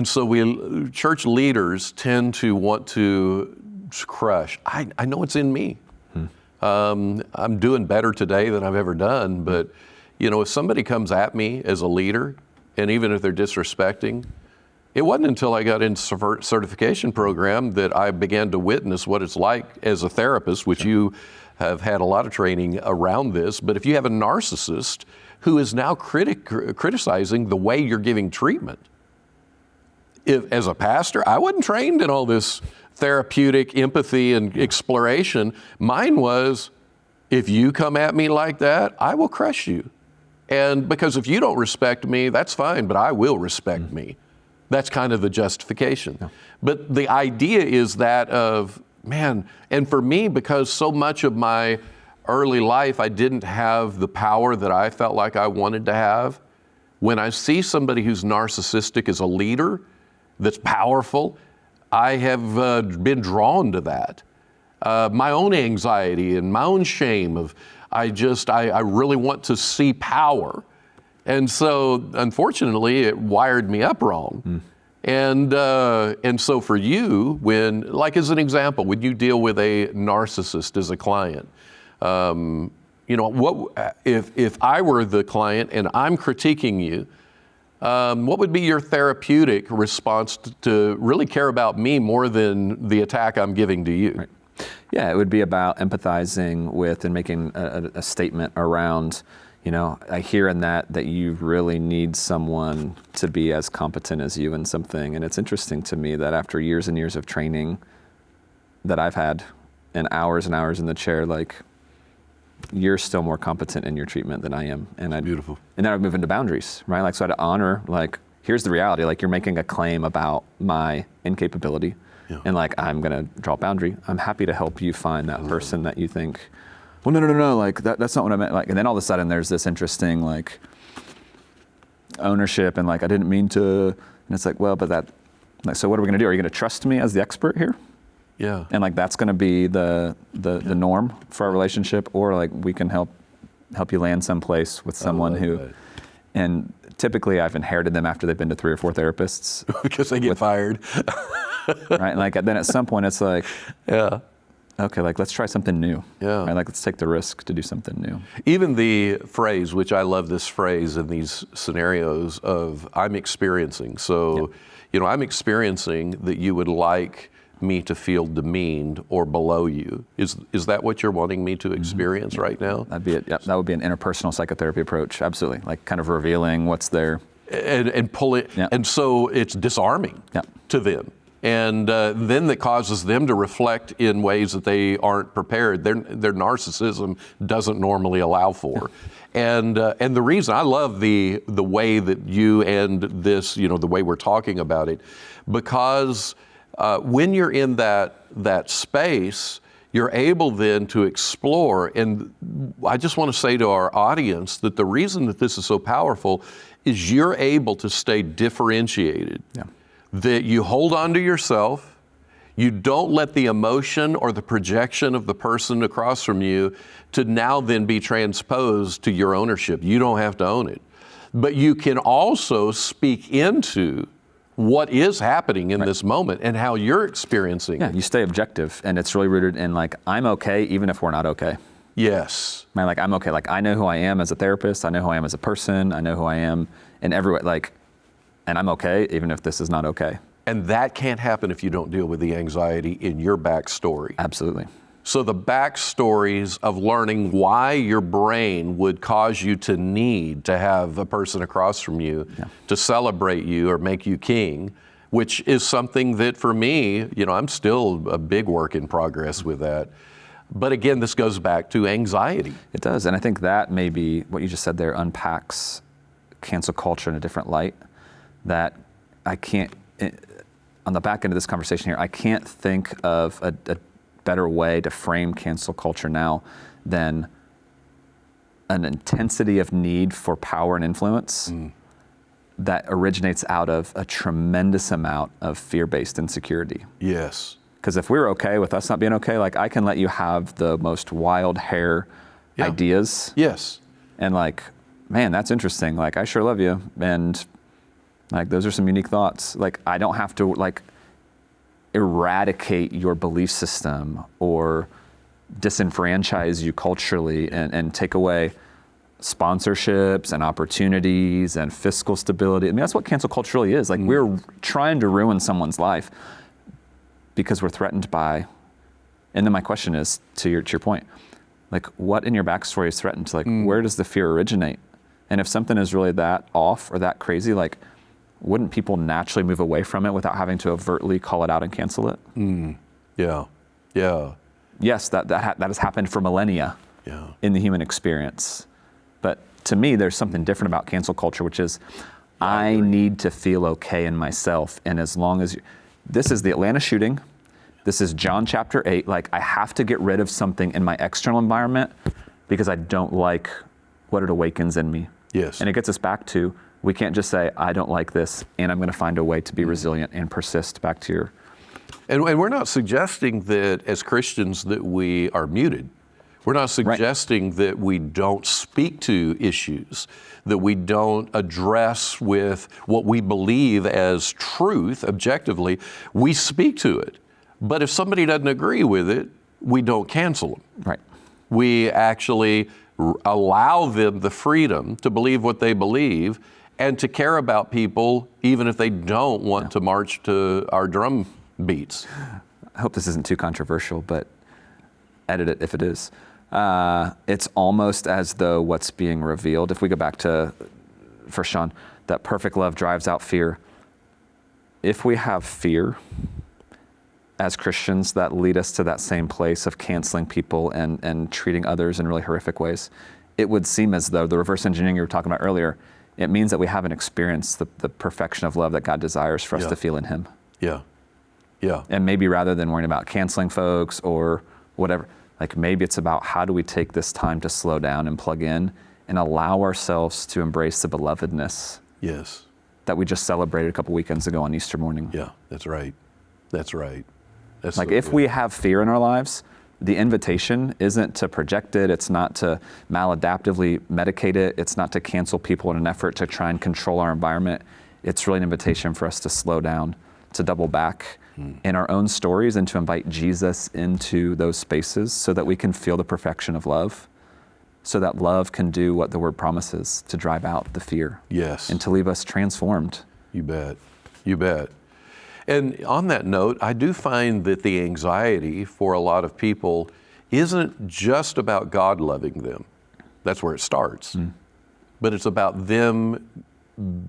so church leaders tend to want to crush. I know it's in me. I'm doing better today than I've ever done, but if somebody comes at me as a leader, and even if they're disrespecting, it wasn't until I got into certification program that I began to witness what it's like as a therapist, which you have had a lot of training around this. But if you have a narcissist who is now criticizing the way you're giving treatment, as a pastor, I wasn't trained in all this therapeutic empathy and exploration. Mine was, if you come at me like that, I will crush you. And because if you don't respect me, that's fine, but I will respect me. That's kind of the justification. Yeah. But the idea is that of, man, and for me, because so much of my early life, I didn't have the power that I felt like I wanted to have. When I see somebody who's narcissistic as a leader, that's powerful, I have been drawn to that. My own anxiety and my own shame of, I really want to see power. And so, unfortunately, it wired me up wrong. And so for you, like as an example, when you deal with a narcissist as a client, what if I were the client and I'm critiquing you, what would be your therapeutic response to really care about me more than the attack I'm giving to you? Right. Yeah, it would be about empathizing with and making a statement around, I hear in that you really need someone to be as competent as you in something. And it's interesting to me that after years and years of training that I've had and hours in the chair, like, you're still more competent in your treatment than I am. And Beautiful. And then I'd move into boundaries, right? Like, so I'd honor, like, here's the reality, like, you're making a claim about my incapability. Yeah. And like, I'm gonna draw a boundary. I'm happy to help you find that person that you think, well, no, like, that's not what I meant. Like, and then all of a sudden there's this interesting, like, ownership and like, I didn't mean to, and it's like, well, but so what are we gonna do? Are you gonna trust me as the expert here? Yeah. And like, that's gonna be the norm for our relationship, or like, we can help you land someplace with someone who, and typically I've inherited them after they've been to 3 or 4 therapists. Because they get fired. Right? And like then at some point it's like, yeah. Okay, like let's try something new. Yeah. Right? Like let's take the risk to do something new. Even the phrase, which I love this phrase in these scenarios of I'm experiencing. So, I'm experiencing that you would like me to feel demeaned or below you. Is that what you're wanting me to experience right now? That'd be it. Yep. That would be an interpersonal psychotherapy approach. Absolutely. Like kind of revealing what's there. And pull it. Yep. And so it's disarming to them. And then that causes them to reflect in ways that they aren't prepared. Their narcissism doesn't normally allow for. And the reason I love the way that you and this, the way we're talking about it, because when you're in that space, you're able then to explore. And I just want to say to our audience that the reason that this is so powerful is you're able to stay differentiated. Yeah. That you hold on to yourself, you don't let the emotion or the projection of the person across from you to now then be transposed to your ownership. You don't have to own it. But you can also speak into what is happening in this moment and how you're experiencing it. You stay objective, and it's really rooted in like, I'm okay even if we're not okay. Yes. Man, like I'm okay. Like I know who I am as a therapist, I know who I am as a person, I know who I am in every way. Like, and I'm okay, even if this is not okay. And that can't happen if you don't deal with the anxiety in your backstory. Absolutely. So the backstories of learning why your brain would cause you to need to have a person across from you to celebrate you or make you king, which is something that for me, I'm still a big work in progress with that. But again, this goes back to anxiety. It does. And I think that maybe what you just said there unpacks cancel culture in a different light. That I can't, on the back end of this conversation here, I can't think of a better way to frame cancel culture now than an intensity of need for power and influence that originates out of a tremendous amount of fear-based insecurity. Yes. Because if we're okay with us not being okay, like I can let you have the most wild hair ideas. Yes. And like, man, that's interesting. Like, I sure love you. And like, those are some unique thoughts. Like, I don't have to like eradicate your belief system or disenfranchise you culturally and take away sponsorships and opportunities and fiscal stability. I mean, that's what cancel culture really is. Like, we're trying to ruin someone's life because we're threatened by, and then my question is, to your point, like, what in your backstory is threatened? Like, where does the fear originate? And if something is really that off or that crazy, like, wouldn't people naturally move away from it without having to overtly call it out and cancel it? Yeah. Yes, that has happened for millennia in the human experience. But to me, there's something different about cancel culture, which is I need to feel okay in myself. And as long as this is the Atlanta shooting, this is John chapter 8, like I have to get rid of something in my external environment because I don't like what it awakens in me. Yes. And it gets us back to, we can't just say, I don't like this, and I'm going to find a way to be resilient and persist, back to your... And we're not suggesting that as Christians that we are muted. We're not suggesting that we don't speak to issues, that we don't address with what we believe as truth objectively. We speak to it. But if somebody doesn't agree with it, we don't cancel them. Right. We actually allow them the freedom to believe what they believe and to care about people even if they don't want to march to our drum beats. I hope this isn't too controversial, but edit it if it is. It's almost as though what's being revealed, if we go back to 1 John, that perfect love drives out fear. If we have fear as Christians that lead us to that same place of canceling people and treating others in really horrific ways, it would seem as though the reverse engineering you were talking about earlier, it means that we haven't experienced the perfection of love that God desires for us to feel in Him. Yeah. And maybe rather than worrying about canceling folks or whatever, like maybe it's about how do we take this time to slow down and plug in and allow ourselves to embrace the belovedness that we just celebrated a couple weekends ago on Easter morning. Yeah, that's right. That's like, so if we have fear in our lives, the invitation isn't to project it. It's not to maladaptively medicate it. It's not to cancel people in an effort to try and control our environment. It's really an invitation for us to slow down, to double back in our own stories, and to invite Jesus into those spaces so that we can feel the perfection of love, so that love can do what the word promises, to drive out the fear. Yes. And to leave us transformed. You bet. You bet. And on that note, I do find that the anxiety for a lot of people isn't just about God loving them. That's where it starts. But it's about them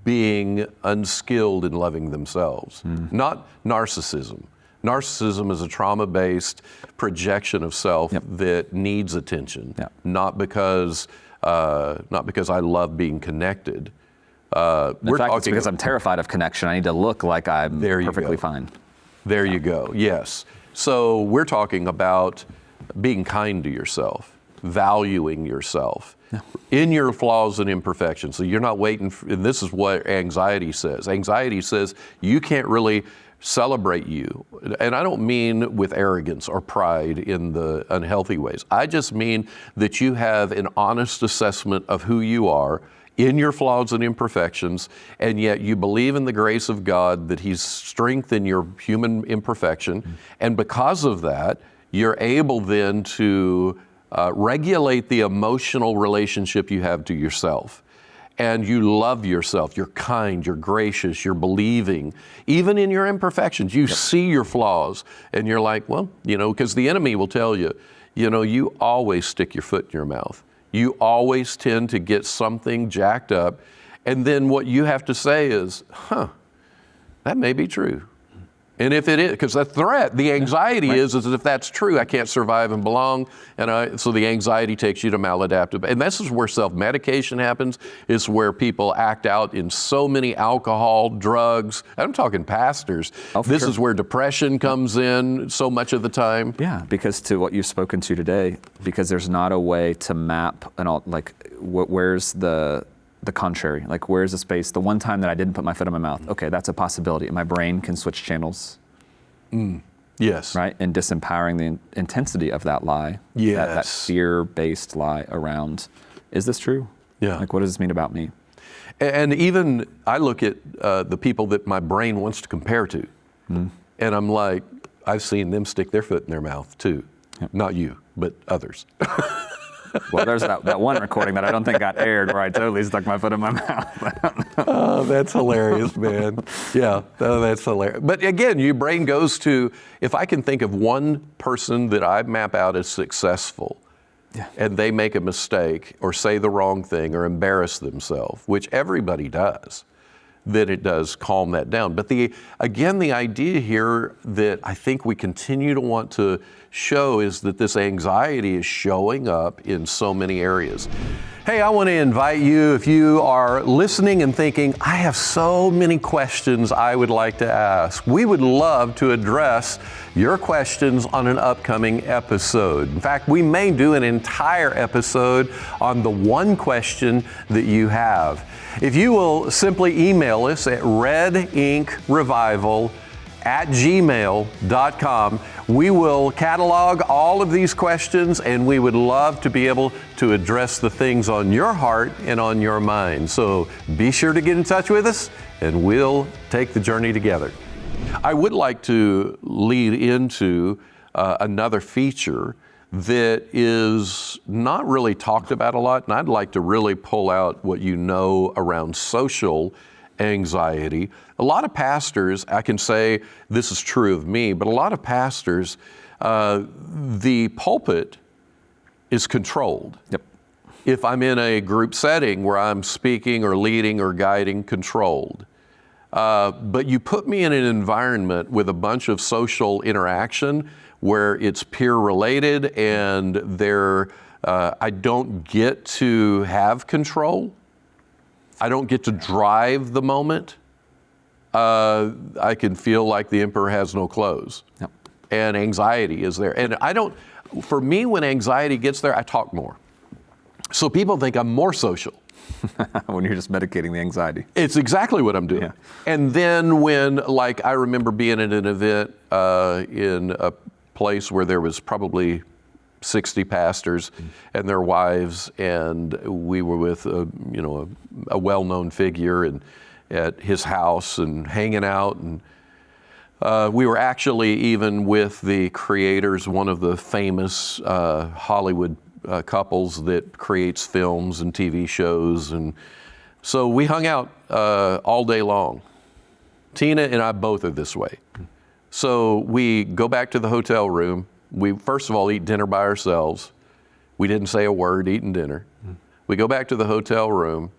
being unskilled in loving themselves, not narcissism. Narcissism is a trauma-based projection of self that needs attention, not because I love being connected. In fact, it's because I'm terrified of connection. I need to look like I'm perfectly fine. There you go, yes. So we're talking about being kind to yourself, valuing yourself in your flaws and imperfections. So you're not waiting, and this is what anxiety says. Anxiety says you can't really celebrate you. And I don't mean with arrogance or pride in the unhealthy ways. I just mean that you have an honest assessment of who you are in your flaws and imperfections, and yet you believe in the grace of God, that He's strength in your human imperfection. And because of that, you're able then to regulate the emotional relationship you have to yourself. And you love yourself, you're kind, you're gracious, you're believing. Even in your imperfections, you see your flaws, and you're like, well, because the enemy will tell you, you always stick your foot in your mouth. You always tend to get something jacked up. And then what you have to say is, that may be true. And if it is, because the threat, the anxiety is if that's true, I can't survive and belong. And so the anxiety takes you to maladaptive. And this is where self-medication happens. It's where people act out in so many alcohol, drugs. I'm talking pastors. This is where depression comes in so much of the time. Yeah, because to what you've spoken to today, because there's not a way to map where's the contrary, like where's the space, the one time that I didn't put my foot in my mouth, okay, that's a possibility. My brain can switch channels. Yes. Right, and disempowering the intensity of that lie, that fear-based lie around, is this true? Yeah. Like, what does this mean about me? And even I look at the people that my brain wants to compare to, and I'm like, I've seen them stick their foot in their mouth too. Not you, but others. Well, there's that one recording that I don't think got aired where I totally stuck my foot in my mouth. Oh, that's hilarious, man. Yeah, that's hilarious. But again, your brain goes to, if I can think of one person that I map out as successful, and they make a mistake or say the wrong thing or embarrass themselves, which everybody does, then it does calm that down. But the idea here that I think we continue to want to show is that this anxiety is showing up in so many areas. Hey, I want to invite you, if you are listening and thinking, I have so many questions I would like to ask. We would love to address your questions on an upcoming episode. In fact, we may do an entire episode on the one question that you have. If you will simply email us at redinkrrevival@gmail.com, we will catalog all of these questions, and we would love to be able to address the things on your heart and on your mind. So be sure to get in touch with us, and we'll take the journey together. I would like to lead into another feature that is not really talked about a lot, and I'd like to really pull out what you know around social anxiety. A lot of pastors, I can say this is true of me, but a lot of pastors, the pulpit is controlled. Yep. If I'm in a group setting where I'm speaking or leading or guiding, controlled. But you put me in an environment with a bunch of social interaction where it's peer related and I don't get to have control. I don't get to drive the moment. I can feel like the emperor has no clothes. Yep. And anxiety is there. And for me, when anxiety gets there, I talk more. So people think I'm more social. When you're just medicating the anxiety. It's exactly what I'm doing. Yeah. And then when, I remember being at an event in a place where there was probably 60 pastors and their wives, and we were with a well-known figure and at his house and hanging out, and we were actually even with the creators, one of the famous Hollywood couples that creates films and TV shows, and so we hung out all day long. Tina and I both are this way. So we go back to the hotel room. We first of all eat dinner by ourselves. We didn't say a word eating dinner. We go back to the hotel room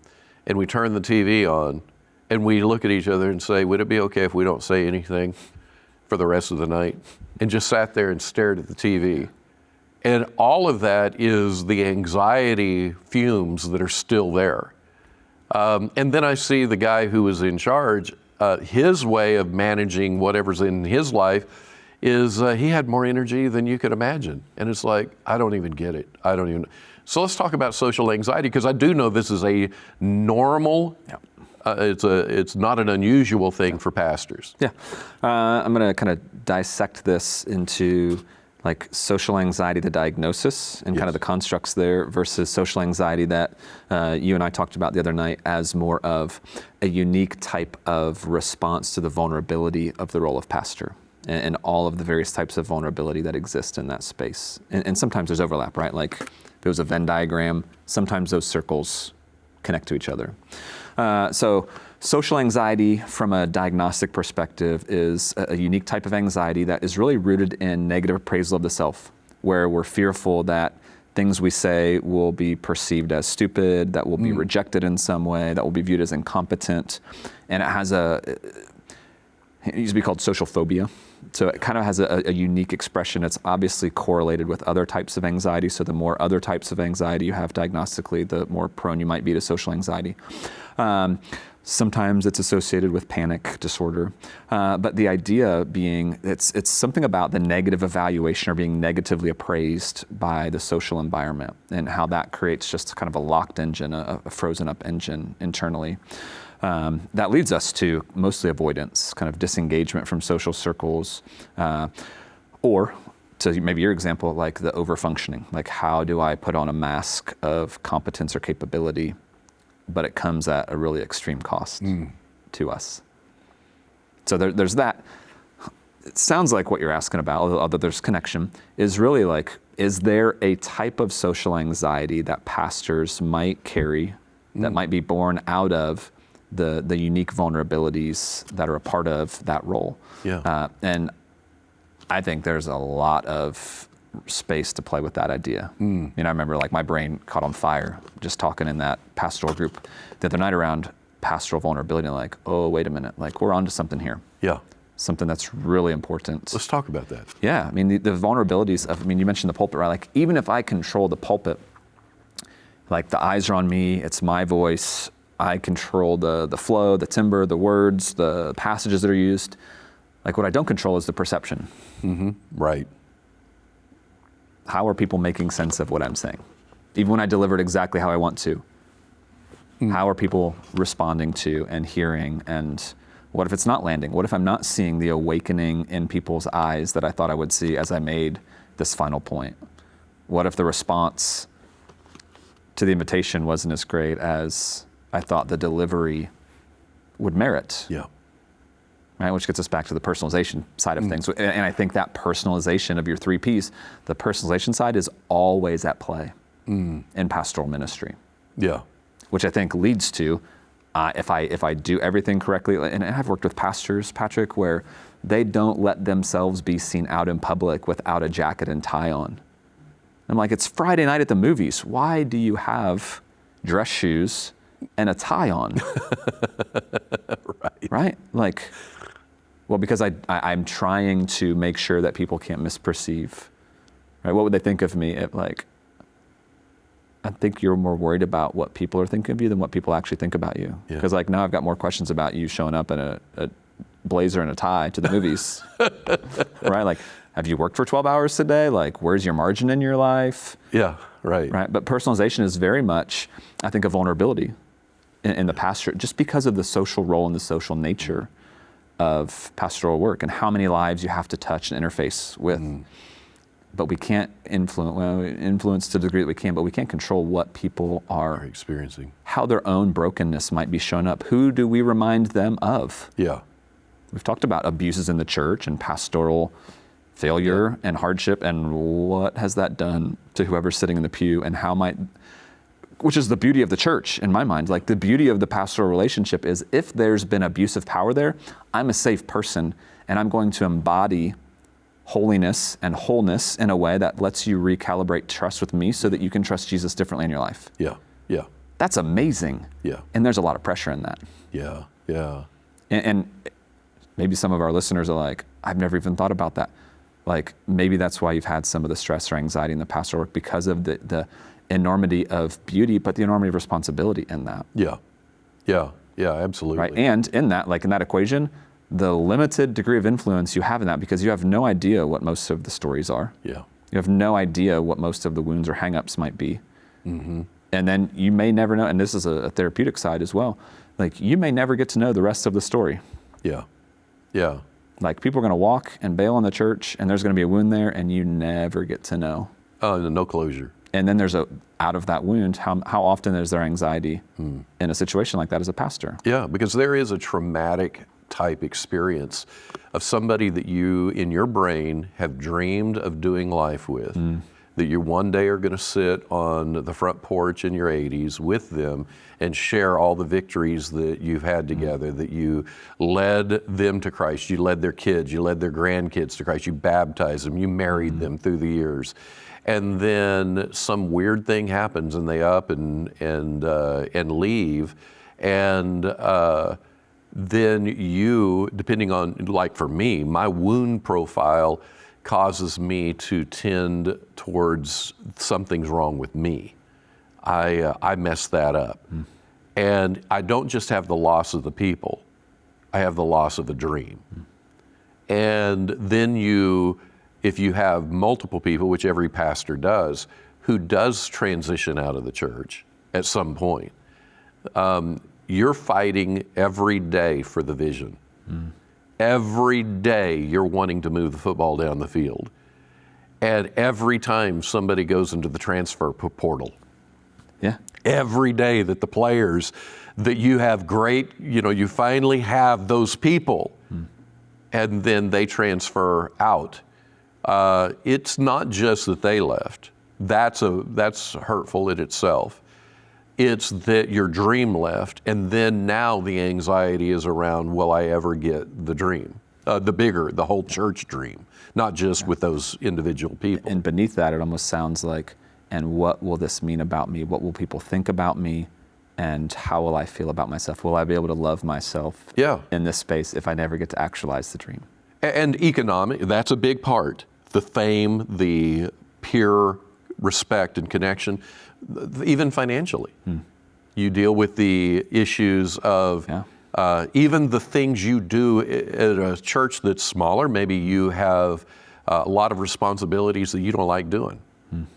and we turn the TV on and we look at each other and say, would it be okay if we don't say anything for the rest of the night? And just sat there and stared at the TV. And all of that is the anxiety fumes that are still there. And then I see the guy who was in charge, his way of managing whatever's in his life is he had more energy than you could imagine. And it's like, I don't even get it. So let's talk about social anxiety, because I do know this is a normal, it's not an unusual thing for pastors. Yeah. I'm going to kind of dissect this into like social anxiety, the diagnosis, and kind of the constructs there, versus social anxiety that you and I talked about the other night as more of a unique type of response to the vulnerability of the role of pastor and all of the various types of vulnerability that exist in that space. And sometimes there's overlap, right? Like if it was a Venn diagram, sometimes those circles connect to each other. So social anxiety from a diagnostic perspective is a unique type of anxiety that is really rooted in negative appraisal of the self, where we're fearful that things we say will be perceived as stupid, that will be rejected in some way, that will be viewed as incompetent. And it used to be called social phobia. So it kind of has a unique expression. It's obviously correlated with other types of anxiety. So the more other types of anxiety you have diagnostically, the more prone you might be to social anxiety. Sometimes it's associated with panic disorder. But the idea being it's something about the negative evaluation or being negatively appraised by the social environment, and how that creates just kind of a locked engine, a frozen up engine internally. That leads us to mostly avoidance, kind of disengagement from social circles, or to maybe your example, like the overfunctioning. Like, how do I put on a mask of competence or capability, but it comes at a really extreme cost to us? So there's that. It sounds like what you're asking about, although there's connection, is really like, is there a type of social anxiety that pastors might carry that might be born out of the unique vulnerabilities that are a part of that role? And I think there's a lot of space to play with that idea. I remember like my brain caught on fire just talking in that pastoral group the other night around pastoral vulnerability, and like, oh, wait a minute, like we're onto something here. Something that's really important. Let's talk about that. I mean, the vulnerabilities of, you mentioned the pulpit, right? Like, even if I control the pulpit, like the eyes are on me, it's my voice, I control the flow, the timbre, the words, the passages that are used. Like, what I don't control is the perception. Right. How are people making sense of what I'm saying? Even when I deliver it exactly how I want to, how are people responding to and hearing? And what if it's not landing? What if I'm not seeing the awakening in people's eyes that I thought I would see as I made this final point? What if the response to the invitation wasn't as great as I thought the delivery would merit? Right, which gets us back to the personalization side of things. And I think that personalization of your 3 Ps, the personalization side is always at play in pastoral ministry. Which I think leads to, if I do everything correctly, and I've worked with pastors, Patrick, where they don't let themselves be seen out in public without a jacket and tie on. I'm like, it's Friday night at the movies. Why do you have dress shoes and a tie on? Right? Like, well, because I'm trying to make sure that people can't misperceive. Right? What would they think of me if, like, I think you're more worried about what people are thinking of you than what people actually think about you. Because like, now I've got more questions about you showing up in a blazer and a tie to the movies. Right? Like, have you worked for 12 hours today? Like, where's your margin in your life? Right. But personalization is very much, I think, a vulnerability in the pastorate, just because of the social role and the social nature of pastoral work and how many lives you have to touch and interface with. but we can't influence to the degree that we can, but we can't control what people are experiencing, how their own brokenness might be shown up. Who do we remind them of? Yeah. We've talked about abuses in the church and pastoral failure and hardship, and what has that done to whoever's sitting in the pew, and which is the beauty of the church in my mind. Like, the beauty of the pastoral relationship is if there's been abusive power there, I'm a safe person, and I'm going to embody holiness and wholeness in a way that lets you recalibrate trust with me so that you can trust Jesus differently in your life. Yeah, yeah. That's amazing. Yeah. And there's a lot of pressure in that. Yeah, yeah. And maybe some of our listeners are like, I've never even thought about that. Like, maybe that's why you've had some of the stress or anxiety in the pastoral work, because of the enormity of beauty, but the enormity of responsibility in that. Yeah, yeah, yeah, absolutely. Right, and in that, like in that equation, the limited degree of influence you have in that, because you have no idea what most of the stories are. Yeah. You have no idea what most of the wounds or hang-ups might be. Mm-hmm. And then you may never know, and this is a therapeutic side as well, like you may never get to know the rest of the story. Yeah, yeah. Like, people are gonna walk and bail on the church, and there's gonna be a wound there, and you never get to know. No closure. And then there's out of that wound, how often is there anxiety in a situation like that as a pastor? Yeah, because there is a traumatic type experience of somebody that you, in your brain, have dreamed of doing life with, that you one day are gonna sit on the front porch in your 80s with them and share all the victories that you've had together, that you led them to Christ, you led their kids, you led their grandkids to Christ, you baptized them, you married them through the years. And then some weird thing happens and they up and leave. And then you, depending on, like for me, my wound profile causes me to tend towards something's wrong with me. I messed that up. And I don't just have the loss of the people, I have the loss of a dream. And then if you have multiple people, which every pastor does, who does transition out of the church at some point, you're fighting every day for the vision. Every day you're wanting to move the football down the field. And every time somebody goes into the transfer portal, every day that the players that you have great, you finally have those people, and then they transfer out. It's not just that they left. That's hurtful in itself. It's that your dream left, and then now the anxiety is around, will I ever get the dream? The whole church dream, not just with those individual people. And beneath that, it almost sounds like, and what will this mean about me? What will people think about me? And how will I feel about myself? Will I be able to love myself in this space if I never get to actualize the dream? And economic, that's a big part. The fame, the peer respect and connection, even financially. You deal with the issues of even the things you do at a church that's smaller. Maybe you have a lot of responsibilities that you don't like doing.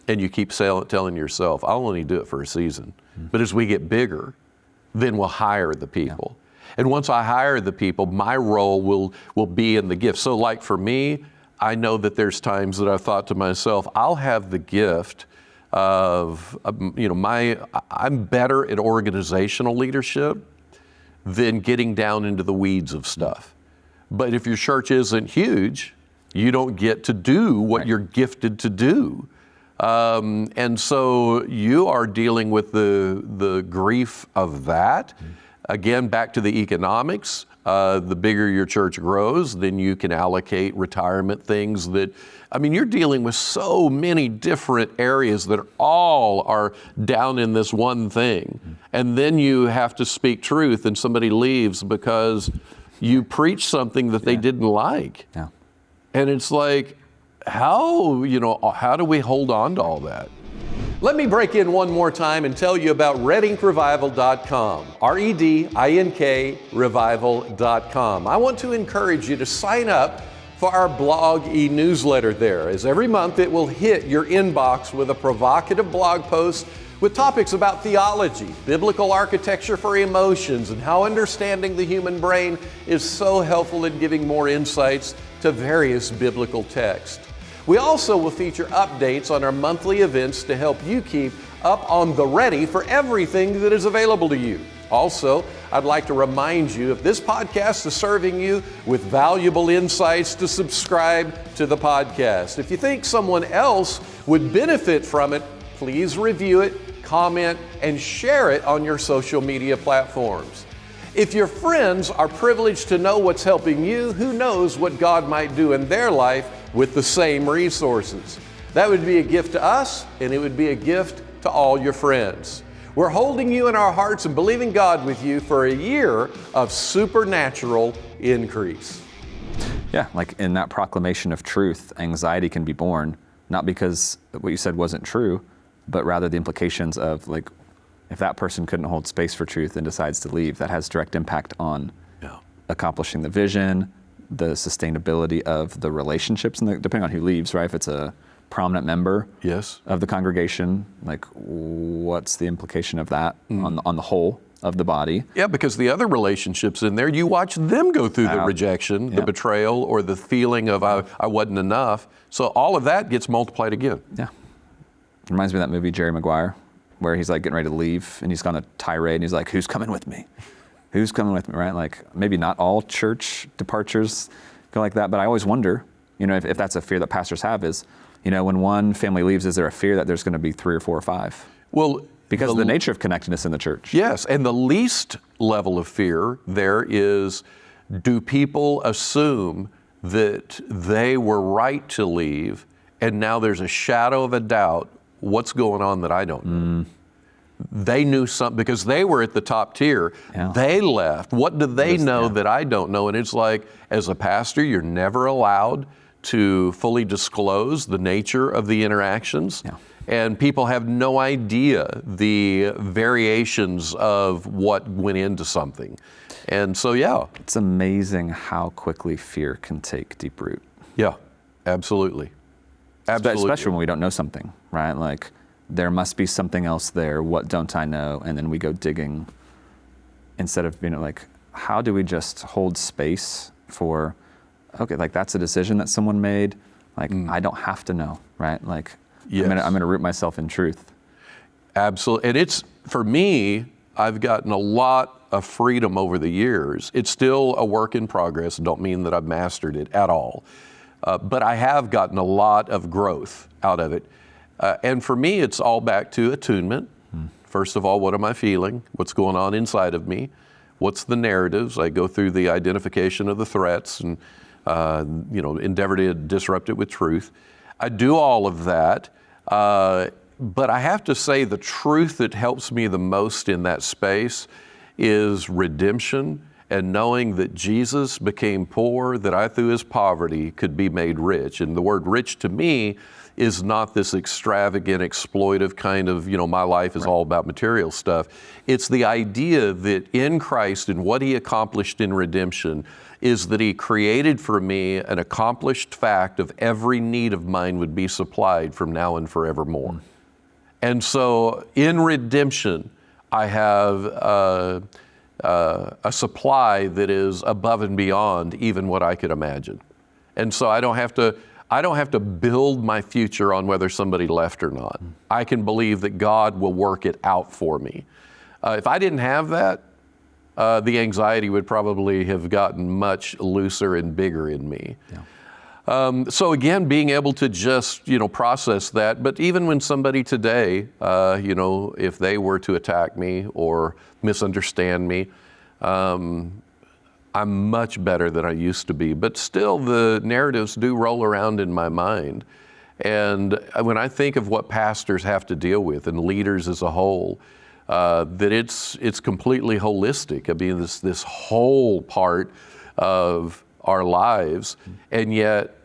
And you keep telling yourself, I'll only do it for a season. But as we get bigger, then we'll hire the people. And once I hire the people, my role will be in the gift. So like for me, I know that there's times that I've thought to myself, I'll have the gift of, I'm better at organizational leadership than getting down into the weeds of stuff. But if your church isn't huge, you don't get to do what you're gifted to do. And so you are dealing with the grief of that. Again, back to the economics. The bigger your church grows, then you can allocate retirement things you're dealing with so many different areas that all are down in this one thing. And then you have to speak truth and somebody leaves because you preach something that they didn't like. And it's like, how do we hold on to all that? Let me break in one more time and tell you about reddinkrevival.com, REDINK revival.com. I want to encourage you to sign up for our blog e-newsletter there, as every month it will hit your inbox with a provocative blog post with topics about theology, biblical architecture for emotions, and how understanding the human brain is so helpful in giving more insights to various biblical texts. We also will feature updates on our monthly events to help you keep up on the ready for everything that is available to you. Also, I'd like to remind you, if this podcast is serving you with valuable insights, to subscribe to the podcast. If you think someone else would benefit from it, please review it, comment, and share it on your social media platforms. If your friends are privileged to know what's helping you, who knows what God might do in their life with the same resources. That would be a gift to us, and it would be a gift to all your friends. We're holding you in our hearts and believing God with you for a year of supernatural increase. Yeah, like in that proclamation of truth, anxiety can be born, not because what you said wasn't true, but rather the implications of, like, if that person couldn't hold space for truth and decides to leave, that has direct impact on accomplishing the vision, the sustainability of the relationships, and depending on who leaves, right? If it's a prominent member of the congregation, like, what's the implication of that on the whole of the body? Yeah, because the other relationships in there, you watch them go through the rejection, the betrayal, or the feeling of I wasn't enough. So all of that gets multiplied again. Yeah. Reminds me of that movie, Jerry Maguire, where he's like getting ready to leave and he's on a tirade and he's like, who's coming with me? Who's coming with me, right? Like, maybe not all church departures go like that, but I always wonder, if that's a fear that pastors have is, when one family leaves, is there a fear that there's going to be 3 or 4 or 5? Well, because of the nature of connectedness in the church. Yes, and the least level of fear there is, do people assume that they were right to leave and now there's a shadow of a doubt what's going on that I don't know? They knew something because they were at the top tier. Yeah. They left. What do they know that I don't know? And it's like, as a pastor, you're never allowed to fully disclose the nature of the interactions. Yeah. And people have no idea the variations of what went into something. And so, it's amazing how quickly fear can take deep root. Yeah, absolutely. Especially when we don't know something, right? Like, there must be something else there. What don't I know? And then we go digging instead of, like, how do we just hold space for, okay, like, that's a decision that someone made. Like, I don't have to know, right? Like, I'm gonna root myself in truth. Absolutely. And it's, for me, I've gotten a lot of freedom over the years. It's still a work in progress. Don't mean that I've mastered it at all. But I have gotten a lot of growth out of it. And for me, it's all back to attunement. First of all, what am I feeling? What's going on inside of me? What's the narratives? I go through the identification of the threats and, endeavor to disrupt it with truth. I do all of that. But I have to say the truth that helps me the most in that space is redemption and knowing that Jesus became poor, that I through his poverty could be made rich. And the word rich to me is not this extravagant, exploitive kind of, my life is all about material stuff. It's the idea that in Christ and what he accomplished in redemption is that he created for me an accomplished fact of every need of mine would be supplied from now and forevermore. And so in redemption, I have a supply that is above and beyond even what I could imagine. And so I don't have to build my future on whether somebody left or not. I can believe that God will work it out for me. If I didn't have that, the anxiety would probably have gotten much looser and bigger in me. Yeah. So again, being able to just, process that. But even when somebody today, if they were to attack me or misunderstand me, I'm much better than I used to be. But still, the narratives do roll around in my mind. And when I think of what pastors have to deal with and leaders as a whole, that it's completely holistic. I mean, this whole part of our lives, and yet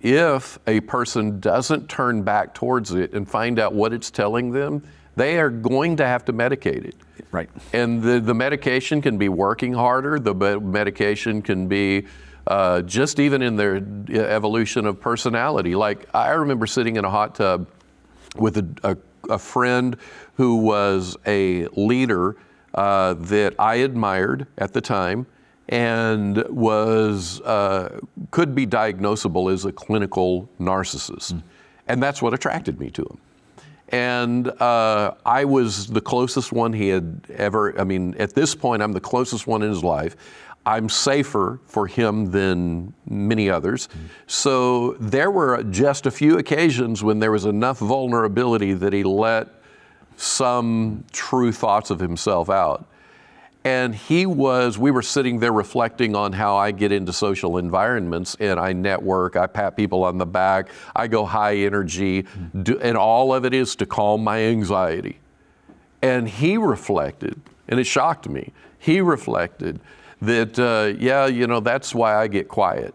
if a person doesn't turn back towards it and find out what it's telling them, they are going to have to medicate it. Right. And the medication can be working harder. The medication can be just even in their evolution of personality. Like, I remember sitting in a hot tub with a friend who was a leader that I admired at the time and was could be diagnosable as a clinical narcissist. And that's what attracted me to him. And I was the closest one he had ever, at this point, I'm the closest one in his life. I'm safer for him than many others. So there were just a few occasions when there was enough vulnerability that he let some true thoughts of himself out. And we were sitting there reflecting on how I get into social environments, and I network, I pat people on the back, I go high energy, and all of it is to calm my anxiety. And he reflected, and it shocked me, he reflected that, that's why I get quiet.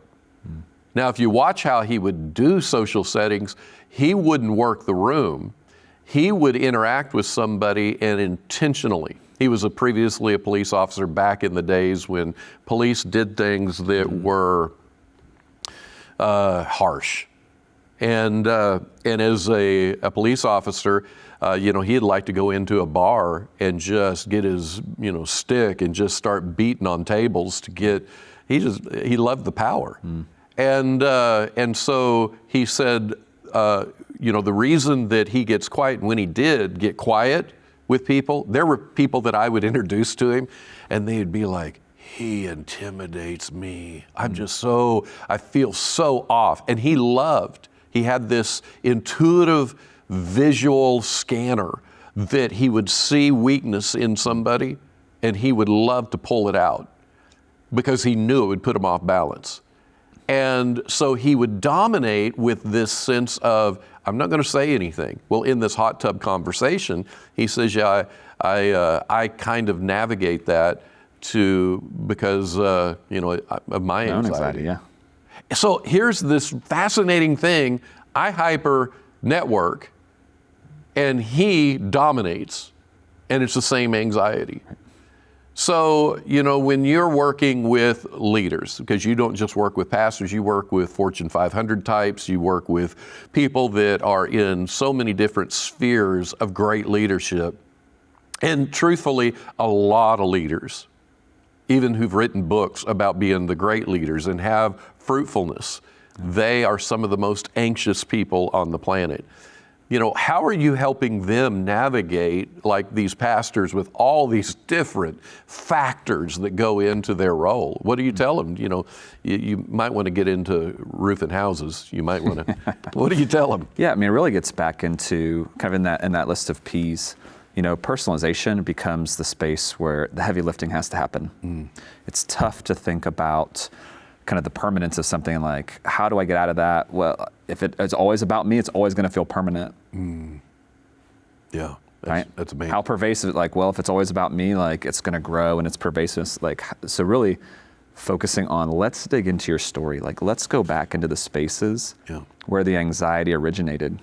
Now, if you watch how he would do social settings, he wouldn't work the room. He would interact with somebody and intentionally. He was previously a police officer back in the days when police did things that were harsh. And as a police officer, he'd like to go into a bar and just get his, stick and just start beating on tables to get, he loved the power. And so he said, the reason that he gets quiet, and when he did get quiet with people, there were people that I would introduce to him, and they'd be like, he intimidates me. I feel so off. And he had this intuitive visual scanner that he would see weakness in somebody, and he would love to pull it out because he knew it would put him off balance. And so he would dominate with this sense of, I'm not going to say anything. Well, in this hot tub conversation, he says, I kind of navigate that because of my anxiety. Yeah. So here's this fascinating thing. I hyper network, and he dominates, and it's the same anxiety. So, when you're working with leaders, because you don't just work with pastors, you work with Fortune 500 types, you work with people that are in so many different spheres of great leadership. And truthfully, a lot of leaders, even who've written books about being the great leaders and have fruitfulness, they are some of the most anxious people on the planet. How are you helping them navigate, like these pastors, with all these different factors that go into their role? What do you tell them? You might want to get into roofing houses. You might want to. What do you tell them? Yeah, it really gets back into kind of in that list of P's. Personalization becomes the space where the heavy lifting has to happen. It's tough to think about kind of the permanence of something, like, how do I get out of that? Well, if it's always about me, it's always going to feel permanent. Yeah, that's amazing. How pervasive, if it's always about me, it's going to grow and it's pervasive. So really focusing on, let's dig into your story. Let's go back into the spaces where the anxiety originated.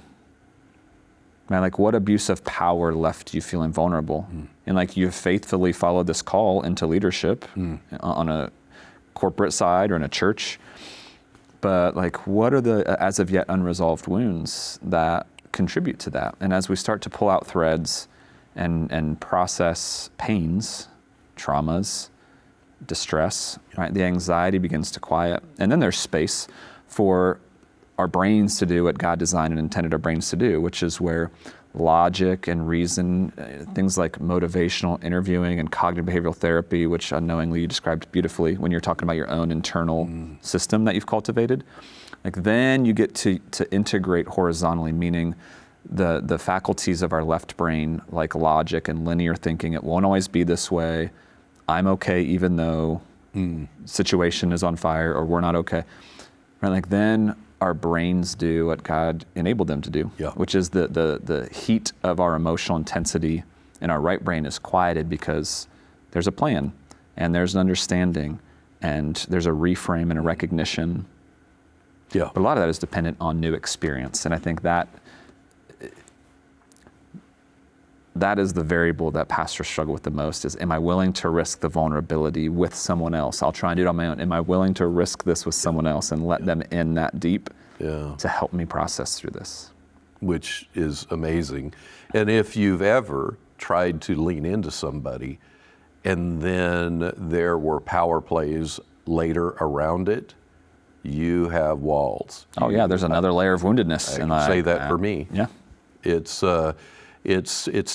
What abuse of power left you feeling vulnerable? And you faithfully followed this call into leadership on a corporate side or in a church, but what are the as of yet unresolved wounds that contribute to that? And as we start to pull out threads and process pains, traumas, distress, right, the anxiety begins to quiet, and then there's space for our brains to do what God designed and intended our brains to do, which is where logic and reason, things like motivational interviewing and cognitive behavioral therapy, which unknowingly you described beautifully when you're talking about your own internal system that you've cultivated. Then you get to integrate horizontally, meaning the faculties of our left brain, like logic and linear thinking. It won't always be this way. I'm okay even though situation is on fire, or we're not okay. Right? Then our brains do what God enabled them to do, which is the heat of our emotional intensity in our right brain is quieted because there's a plan and there's an understanding and there's a reframe and a recognition. But a lot of that is dependent on new experience. And I think that is the variable that pastors struggle with the most is, am I willing to risk the vulnerability with someone else? I'll try and do it on my own. Am I willing to risk this with someone else and let them in that deep to help me process through this? Which is amazing. And if you've ever tried to lean into somebody and then there were power plays later around it, you have walls. Oh yeah, there's another layer of woundedness. I can say that for me. Yeah. It's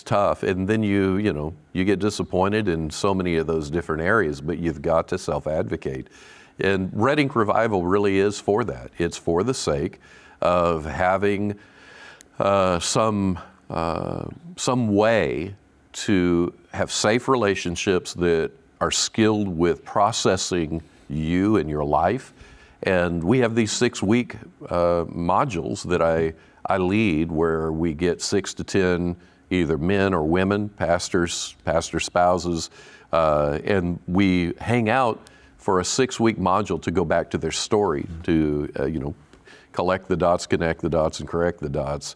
tough, and then you get disappointed in so many of those different areas, but you've got to self-advocate. And Red Ink Revival really is for that. It's for the sake of having some way to have safe relationships that are skilled with processing you and your life. And we have these 6-week modules that I lead, where we get 6 to 10 either men or women, pastors, pastor spouses, and we hang out for a 6-week module to go back to their story, to collect the dots, connect the dots, and correct the dots.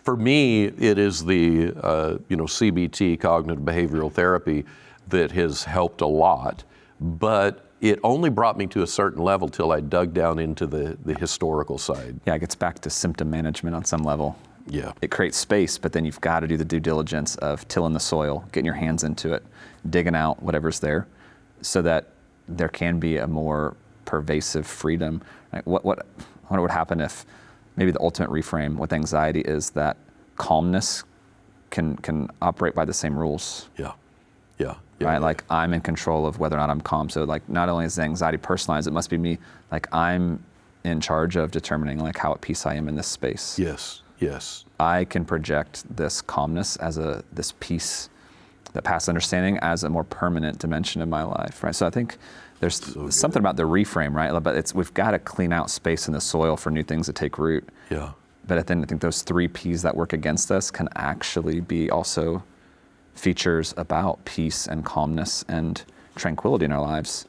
For me, it is the CBT, cognitive behavioral therapy, that has helped a lot, but it only brought me to a certain level till I dug down into the historical side. Yeah, it gets back to symptom management on some level. Yeah. It creates space, but then you've got to do the due diligence of tilling the soil, getting your hands into it, digging out whatever's there, so that there can be a more pervasive freedom. Like I wonder what would happen if maybe the ultimate reframe with anxiety is that calmness can operate by the same rules. Yeah. Right? Yeah. Like I'm in control of whether or not I'm calm. So like not only is the anxiety personalized, it must be me. Like I'm in charge of determining like how at peace I am in this space. Yes. I can project this calmness as this peace, that past understanding, as a more permanent dimension in my life, right? So I think there's something about the reframe, right? But we've got to clean out space in the soil for new things to take root. Yeah. But I think those 3 P's that work against us can actually be also features about peace and calmness and tranquility in our lives.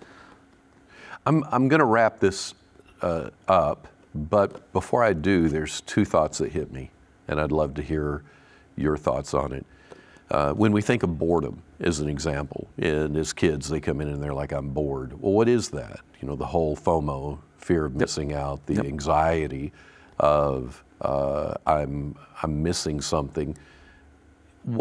I'm going to wrap this up, but before I do, there's 2 thoughts that hit me, and I'd love to hear your thoughts on it. When we think of boredom as an example, and as kids, they come in and they're like, I'm bored. Well, what is that? The whole FOMO, fear of missing out, the anxiety of I'm missing something.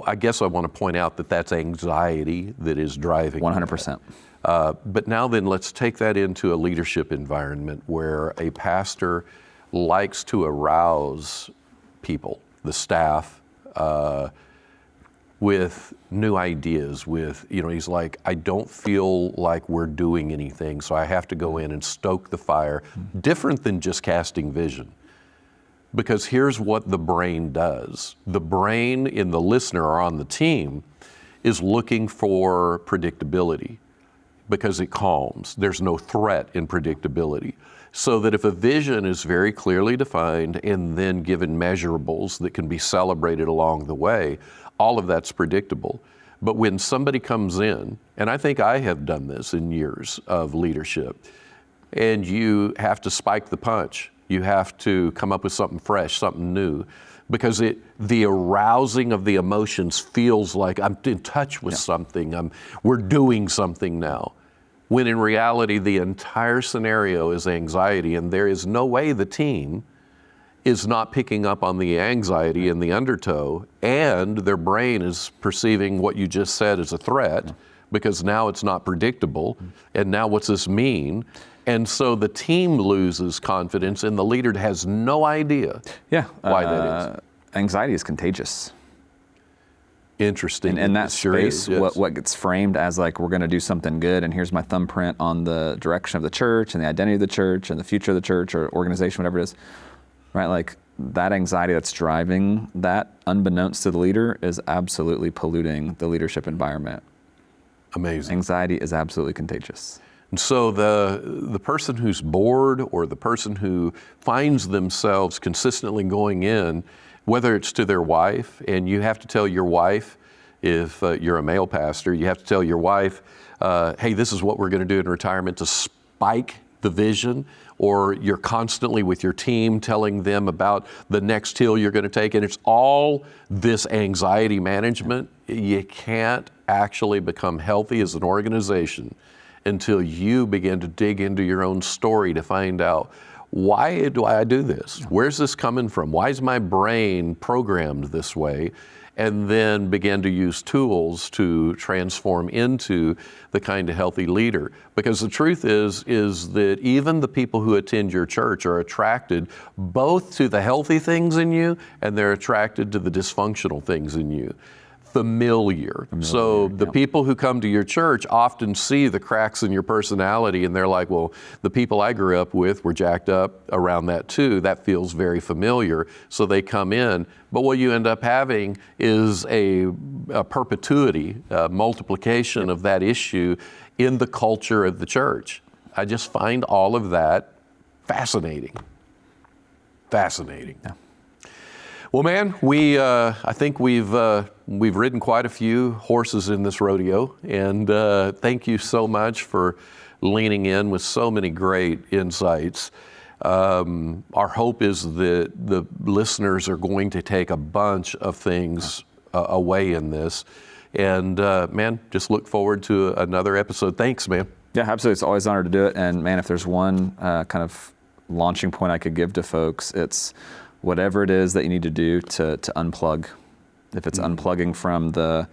I guess I want to point out that that's anxiety that is driving 100%. But now then, let's take that into a leadership environment where a pastor likes to arouse people, the staff, with new ideas, he's like, I don't feel like we're doing anything, so I have to go in and stoke the fire, different than just casting vision. Because here's what the brain does. The brain in the listener or on the team is looking for predictability because it calms. There's no threat in predictability. So that if a vision is very clearly defined and then given measurables that can be celebrated along the way, all of that's predictable. But when somebody comes in, and I think I have done this in years of leadership, and you have to spike the punch, you have to come up with something fresh, something new, because the arousing of the emotions feels like I'm in touch with something, we're doing something now. When in reality, the entire scenario is anxiety, and there is no way the team is not picking up on the anxiety in the undertow, and their brain is perceiving what you just said as a threat, because now it's not predictable, and now what's this mean? And so the team loses confidence, and the leader has no idea why that is. Anxiety is contagious. Interesting. In that sure space, is, yes. what gets framed as like, we're going to do something good, and here's my thumbprint on the direction of the church and the identity of the church and the future of the church or organization, whatever it is, right? Like that anxiety that's driving that, unbeknownst to the leader, is absolutely polluting the leadership environment. Amazing. Anxiety is absolutely contagious. And so the person who's bored, or the person who finds themselves consistently going in, whether it's to their wife, and you have to tell your wife, if you're a male pastor, you have to tell your wife, hey, this is what we're going to do in retirement to spike the vision, or you're constantly with your team telling them about the next hill you're going to take, and it's all this anxiety management. You can't actually become healthy as an organization until you begin to dig into your own story to find out, why do I do this? Where's this coming from? Why is my brain programmed this way? and then begin to use tools to transform into the kind of healthy leader. Because the truth is that even the people who attend your church are attracted both to the healthy things in you, and they're attracted to the dysfunctional things in you. Familiar. So the people who come to your church often see the cracks in your personality, and they're like, well, the people I grew up with were jacked up around that too. That feels very familiar. So they come in. But what you end up having is a perpetuity, a multiplication of that issue in the culture of the church. I just find all of that fascinating. Fascinating. Yeah. Well, man, I think we've ridden quite a few horses in this rodeo, and thank you so much for leaning in with so many great insights. Our hope is that the listeners are going to take a bunch of things away in this, and man, just look forward to another episode. Thanks, man. Yeah, absolutely. It's always an honor to do it. And man, if there's one kind of launching point I could give to folks, it's whatever it is that you need to do to unplug. If it's unplugging from the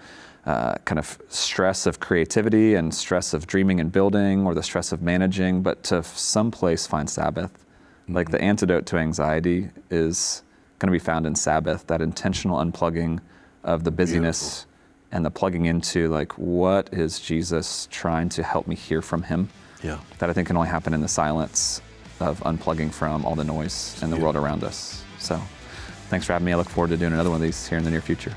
kind of stress of creativity and stress of dreaming and building, or the stress of managing, but to someplace find Sabbath. Like the antidote to anxiety is going to be found in Sabbath, that intentional unplugging of the busyness and the plugging into like, what is Jesus trying to help me hear from him? Yeah. That I think can only happen in the silence of unplugging from all the noise and the world around us. So thanks for having me. I look forward to doing another one of these here in the near future.